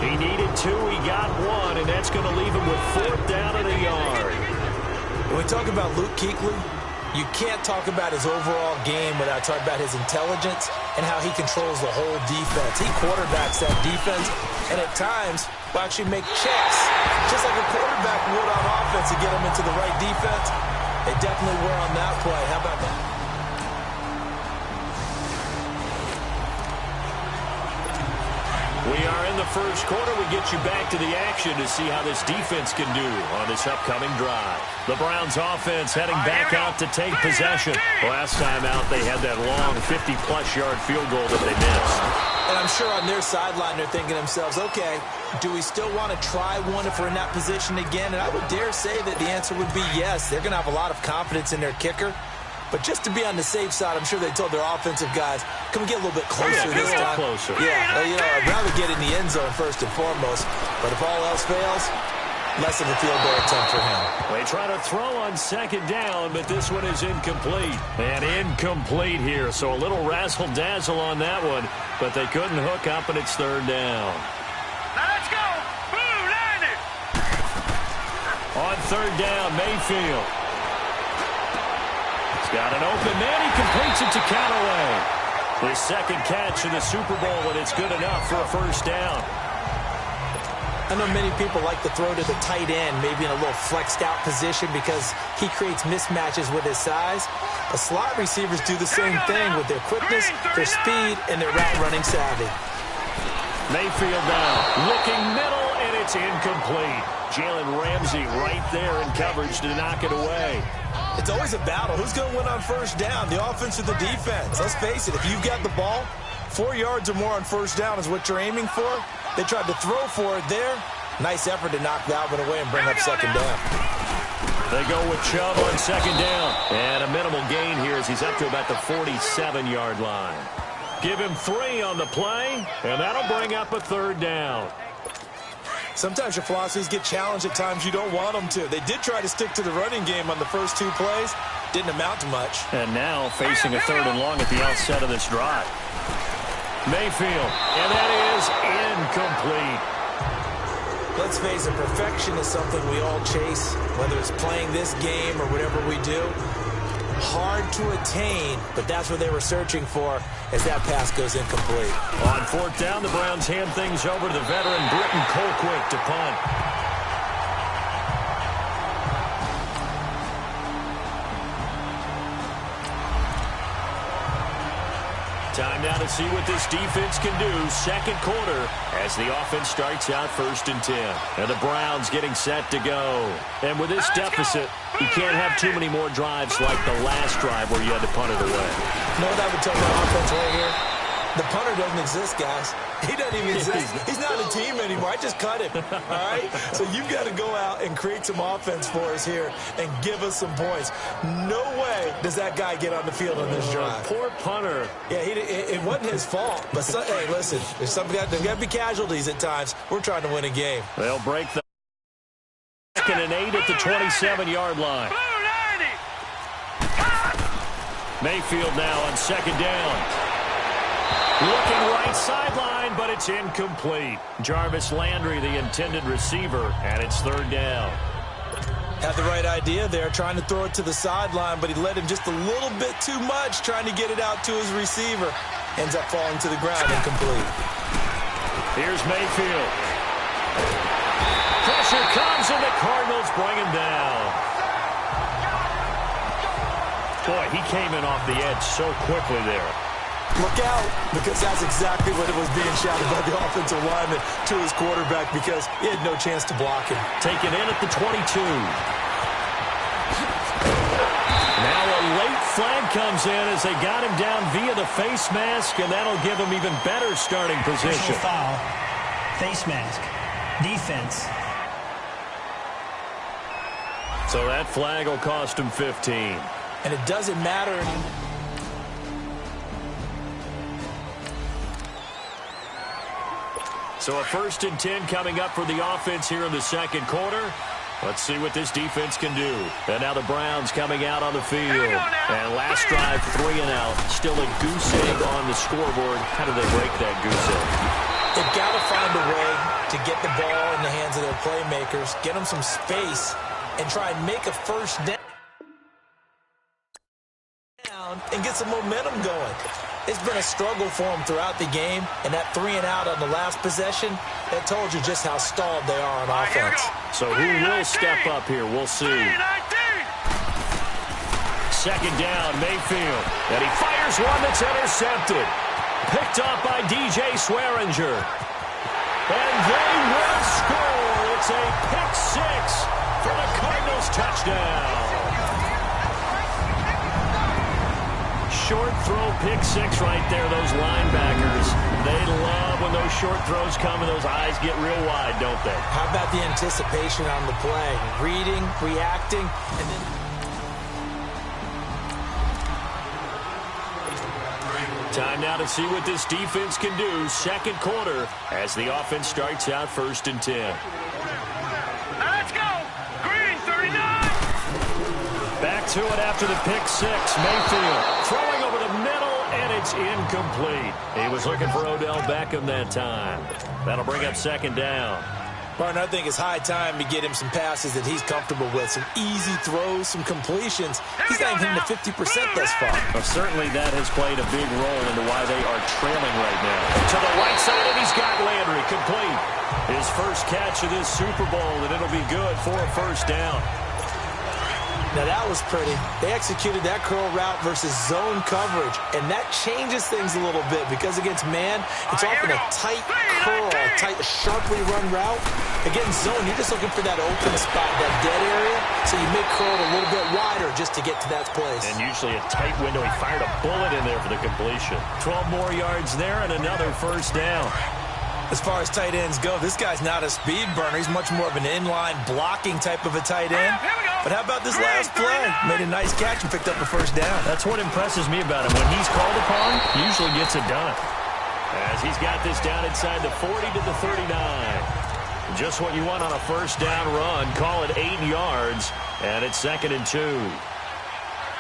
He needed 2, he got 1, and that's going to leave him with 4th down and a yard. When we talk about Luke Kuechly, you can't talk about his overall game without talking about his intelligence and how he controls the whole defense. He quarterbacks that defense, and at times will actually make checks, just like a quarterback would on offense, to get him into the right defense. They definitely were on that play. How about that? We are in the first quarter. We get you back to the action to see how this defense can do on this upcoming drive. The Browns offense heading back out to take possession. Last time out, they had that long 50-plus yard field goal that they missed. And I'm sure on their sideline they're thinking to themselves, okay, do we still want to try one if we're in that position again? And I would dare say that the answer would be yes. They're going to have a lot of confidence in their kicker. But just to be on the safe side, I'm sure they told their offensive guys, come get a little bit closer this time. Closer. Yeah, I'd rather get in the end zone first and foremost. But if all else fails, less of a field goal attempt for him. They try to throw on second down, but this one is incomplete. And incomplete here, so a little razzle-dazzle on that one, but they couldn't hook up, and it's third down. Now let's go. Blue, line it. On third down, Mayfield. He's got an open man. He completes it to Callaway. His second catch in the Super Bowl, and it's good enough for a first down. I know many people like to throw to the tight end, maybe in a little flexed out position because he creates mismatches with his size. But slot receivers do the same thing with their quickness, their speed, and their route running savvy. Mayfield down, looking middle, and it's incomplete. Jalen Ramsey right there in coverage to knock it away. It's always a battle. Who's going to win on first down, the offense or the defense? Let's face it, if you've got the ball, 4 yards or more on first down is what you're aiming for. They tried to throw for it there. Nice effort to knock that one away and bring up second down. They go with Chubb on second down. And a minimal gain here as he's up to about the 47-yard line. Give him 3 on the play, and that'll bring up a third down. Sometimes your philosophies get challenged at times you don't want them to. They did try to stick to the running game on the first 2 plays. Didn't amount to much. And now facing a third and long at the outset of this drive. Mayfield, and that is incomplete. Let's face it, perfection is something we all chase, whether it's playing this game or whatever we do. Hard to attain, but that's what they were searching for as that pass goes incomplete. On fourth down, the Browns hand things over to the veteran Britton Colquitt to punt. Time now to see what this defense can do. Second quarter as the offense starts out 1st and 10. And the Browns getting set to go. And with this deficit, you can't have too many more drives like the last drive where you had to punt it away. You know what I would tell my offense right here? The punter doesn't exist, guys. He doesn't even exist. He's not a team anymore. I just cut him, all right? So you've got to go out and create some offense for us here and give us some points. No way does that guy get on the field on this drive. Poor punter. Yeah, it wasn't his fault. But, hey, listen, there's got to be casualties at times. We're trying to win a game. They'll break the 2nd and 8 at the 27-yard line. Mayfield now on second down. Looking right sideline, but it's incomplete. Jarvis Landry, the intended receiver, and it's third down. Had the right idea there, trying to throw it to the sideline, but he led him just a little bit too much, trying to get it out to his receiver. Ends up falling to the ground, incomplete. Here's Mayfield. Pressure comes, and the Cardinals bring him down. Boy, he came in off the edge so quickly there. Look out, because that's exactly what it was being shouted by the offensive lineman to his quarterback because he had no chance to block him. Taken in at the 22. Now a late flag comes in as they got him down via the face mask, and that'll give him even better starting position. Personal foul, face mask, defense. So that flag will cost him 15. And it doesn't matter anymore. So a 1st and 10 coming up for the offense here in the second quarter. Let's see what this defense can do. And now the Browns coming out on the field. And last drive, 3 and out. Still a goose egg on the scoreboard. How do they break that goose egg? They've got to find a way to get the ball in the hands of their playmakers, get them some space, and try and make a first down and get some momentum going. It's been a struggle for them throughout the game, and that 3 and out on the last possession, that told you just how stalled they are on offense. So who will step up here? We'll see. Second down, Mayfield. And he fires one that's intercepted. Picked up by DJ Swearinger. And they will score. It's a pick 6 for the Cardinals touchdown. Short throw, pick 6 right there, those linebackers. They love when those short throws come and those eyes get real wide, don't they? How about the anticipation on the play? Reading, reacting, and then... Time now to see what this defense can do. Second quarter as the offense starts out 1st and 10. to it after the pick six. Mayfield throwing over the middle, and it's incomplete. He was looking for Odell Beckham that time. That'll bring up second down. Partner, I think it's high time to get him some passes that he's comfortable with. Some easy throws, some completions. He's not even hitting the 50% thus far. Well, certainly that has played a big role into why they are trailing right now. To the right side, and he's got Landry complete. His first catch of this Super Bowl, and it'll be good for a first down. Now that was pretty. They executed that curl route versus zone coverage, and that changes things a little bit because against man, it's often a tight curl, a sharply run route. Against zone, you're just looking for that open spot, that dead area, so you make curl a little bit wider just to get to that place. And usually a tight window. He fired a bullet in there for the completion. 12 more yards there and another first down. As far as tight ends go, this guy's not a speed burner. He's much more of an inline blocking type of a tight end. But how about this last play? Made a nice catch and picked up a first down. That's what impresses me about him. When he's called upon, he usually gets it done. As he's got this down inside the 40 to the 39. Just what you want on a first down run. Call it 8 yards, and it's 2nd and 2.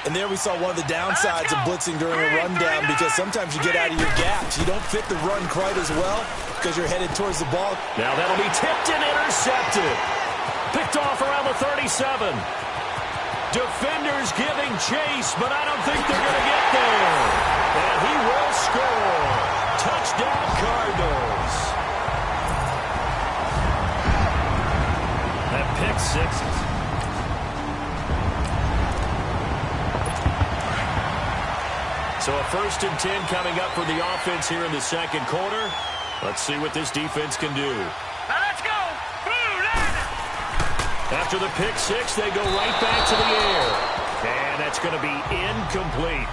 And there we saw one of the downsides of blitzing during a rundown because sometimes you get out of your gaps. You don't fit the run quite as well because you're headed towards the ball. Now that'll be tipped and intercepted. Picked off around the 37. Defenders giving chase, but I don't think they're going to get there. And he will score. Touchdown, Cardinals. That pick sixes. So a 1st and 10 coming up for the offense here in the second quarter. Let's see what this defense can do. Now let's go. After the pick six, they go right back to the air. And that's going to be incomplete.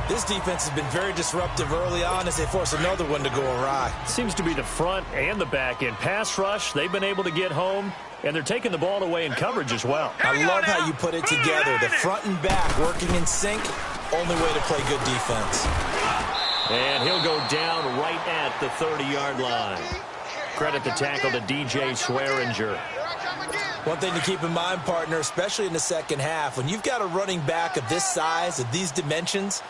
This defense has been very disruptive early on as they force another one to go awry. Seems to be the front and the back end. Pass rush, they've been able to get home, and they're taking the ball away in coverage as well. I love how you put it together. The front and back working in sync. Only way to play good defense. And he'll go down right at the 30-yard line. Credit the tackle to DJ Swearinger. One thing to keep in mind, partner, especially in the second half, when you've got a running back of this size, of these dimensions,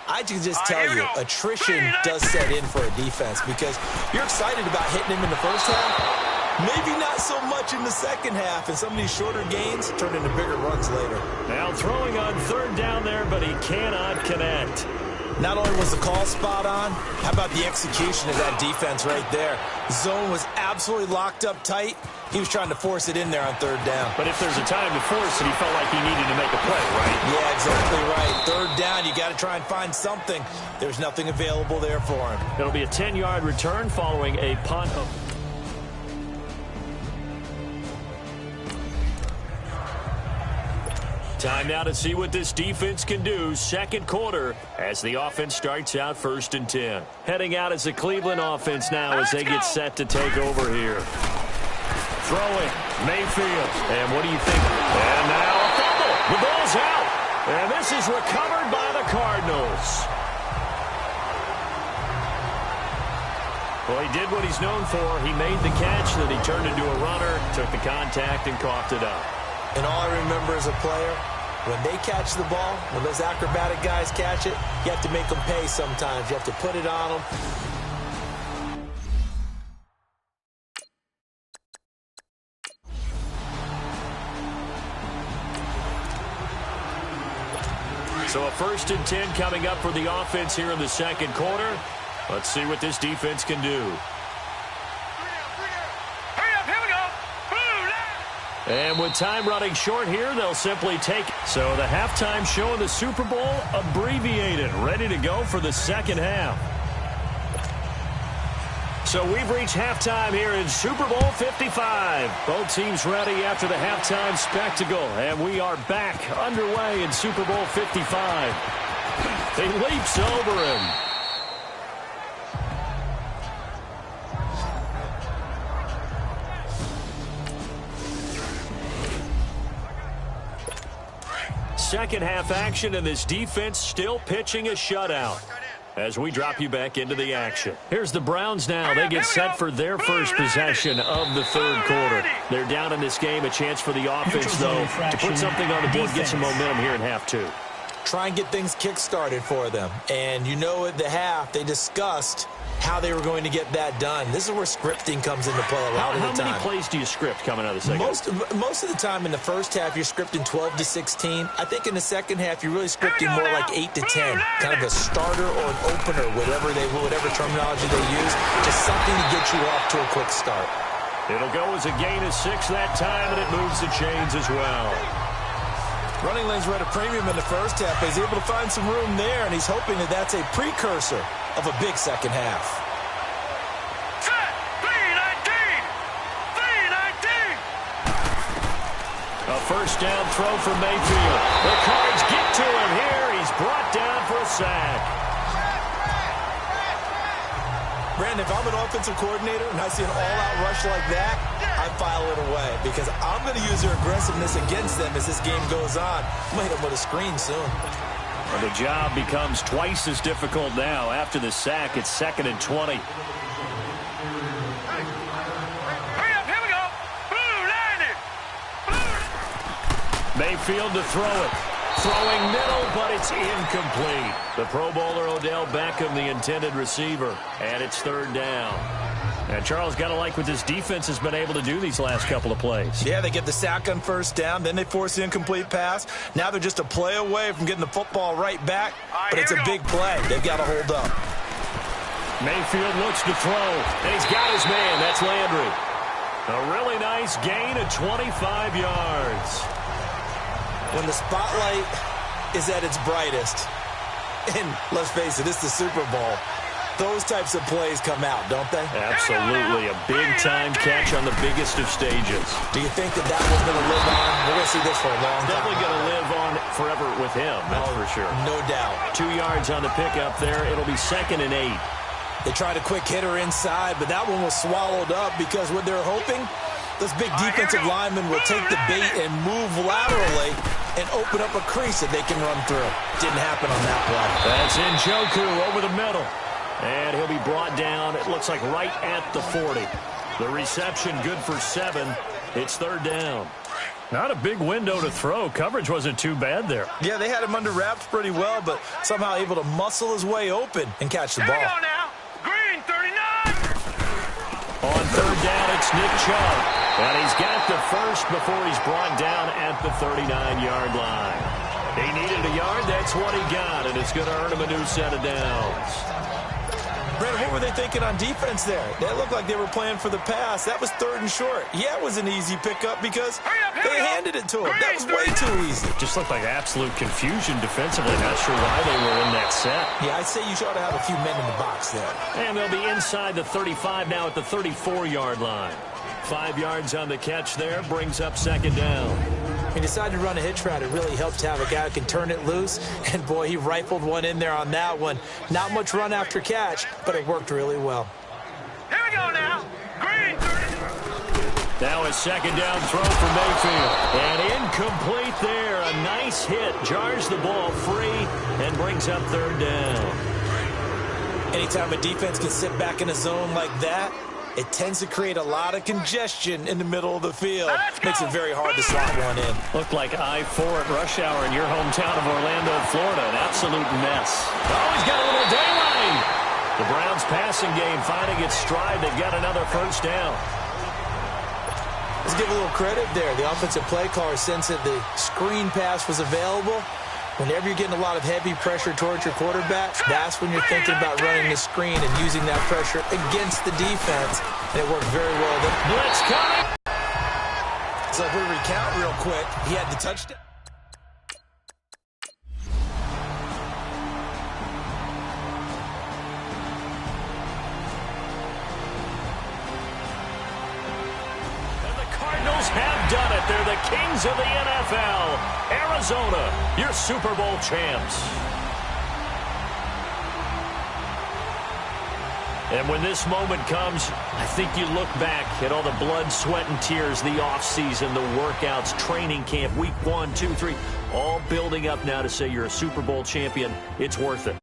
I can just tell you, attrition does set in for a defense because you're excited about hitting him in the first half. Maybe not so much in the second half, and some of these shorter gains turn into bigger runs later. Now throwing on 3rd down there, but he cannot connect. Not only was the call spot on, how about the execution of that defense right there? Zone was absolutely locked up tight. He was trying to force it in there on 3rd down. But if there's a time to force it, he felt like he needed to make a play, right? Yeah, exactly right. 3rd down, you got to try and find something. There's nothing available there for him. It'll be a 10-yard return following a punt. Time now to see what this defense can do. Second quarter as the offense starts out 1st and 10. Heading out as the Cleveland offense now as they get set to take over here. Throwing, Mayfield. And what do you think? And now a fumble. The ball's out. And this is recovered by the Cardinals. Well, he did what he's known for. He made the catch, then he turned into a runner, took the contact, and coughed it up. And all I remember as a player, when they catch the ball, when those acrobatic guys catch it, you have to make them pay sometimes. You have to put it on them. So a 1st and 10 coming up for the offense here in the second quarter. Let's see what this defense can do. And with time running short here, they'll simply take it. So the halftime show in the Super Bowl abbreviated, ready to go for the second half. So we've reached halftime here in Super Bowl 55. Both teams ready after the halftime spectacle. And we are back underway in Super Bowl 55. He leaps over him. Second half action, and this defense still pitching a shutout. as we drop you back into the action. Here's the Browns now. They get set for their first possession of the third quarter. They're down in this game. A chance for the offense, though, to put something on the board, get some momentum here in half two. Try and get things kick-started for them. And you know at the half, they discussed how they were going to get that done. This is where scripting comes into play a lot of the time. How many plays do you script coming out of the second? Most of the time in the first half, you're scripting 12 to 16. I think in the second half, you're really scripting more like 8 to 10. Kind of a starter or an opener, whatever terminology they use. Just something to get you off to a quick start. It'll go as a gain of 6 that time, and it moves the chains as well. Running lanes were at a premium in the first half, but he's able to find some room there, and he's hoping that that's a precursor of a big second half. Set! 3-19! 3-19! A first down throw for Mayfield. The Cards get to him here. He's brought down for a sack. Brandon, if I'm an offensive coordinator and I see an all-out rush like that, I file it away because I'm going to use their aggressiveness against them as this game goes on. I'm going to hit them with a screen soon. Well, the job becomes twice as difficult now. After the sack, it's 2nd and 20. Hurry up, here we go! Blue, landed! Mayfield to throw it. Throwing middle, but it's incomplete. The Pro Bowler Odell Beckham, the intended receiver, and it's 3rd down. And Charles, got to like what this defense has been able to do these last couple of plays. Yeah, they get the sack on first down, then they force the incomplete pass. Now they're just a play away from getting the football right back, but it's a big play. They've got to hold up. Mayfield looks to throw, and he's got his man. That's Landry. A really nice gain of 25 yards. When the spotlight is at its brightest, and let's face it, it's the Super Bowl, those types of plays come out, don't they? Absolutely. A big-time catch on the biggest of stages. Do you think that one's going to live on? We're going to see this for a long time. Definitely going to live on forever with him, that's for sure. No doubt. 2 yards on the pickup there. It'll be 2nd and 8. They tried a quick hitter inside, but that one was swallowed up because what they're hoping, those big defensive linemen will take the bait and move laterally and open up a crease that they can run through. Didn't happen on that play. That's Njoku over the middle. And he'll be brought down, it looks like right at the 40. The reception good for 7. It's 3rd down. Not a big window to throw. Coverage wasn't too bad there. Yeah, they had him under wraps pretty well, but somehow able to muscle his way open and catch the ball. Here we go now! Green, 39! On 3rd down, it's Nick Chubb. And he's got the first before he's brought down at the 39-yard line. He needed a yard, that's what he got, and it's going to earn him a new set of downs. Brandon, what were they thinking on defense there? That looked like they were playing for the pass. That was 3rd and short. Yeah, it was an easy pickup because they handed it to him. That was way too easy. Just looked like absolute confusion defensively. Not sure why they were in that set. Yeah, I'd say you ought to have a few men in the box there. And they'll be inside the 35 now at the 34-yard line. 5 yards on the catch there, brings up 2nd down. He decided to run a hitch route. It really helped to have a guy who can turn it loose. And, boy, he rifled one in there on that one. Not much run after catch, but it worked really well. Here we go now! Green, 30! Now a 2nd down throw for Mayfield. And incomplete there. A nice hit. Jars the ball free and brings up 3rd down. Anytime a defense can sit back in a zone like that, it tends to create a lot of congestion in the middle of the field. Makes it very hard to slot one in. Looked like I-4 at rush hour in your hometown of Orlando, Florida. An absolute mess. Oh, he's got a little daylight. The Browns passing game finding its stride. They've got another first down. Let's give a little credit there. The offensive play caller sensed that the screen pass was available. Whenever you're getting a lot of heavy pressure towards your quarterback, that's when you're thinking about running the screen and using that pressure against the defense. And it worked very well. Blitz coming. So if we recount real quick, he had the touchdown. Cardinals have done it. They're the kings of the NFL. Arizona, your Super Bowl champs. And when this moment comes, I think you look back at all the blood, sweat, and tears, the offseason, the workouts, training camp, week 1, 2, 3, all building up now to say you're a Super Bowl champion. It's worth it.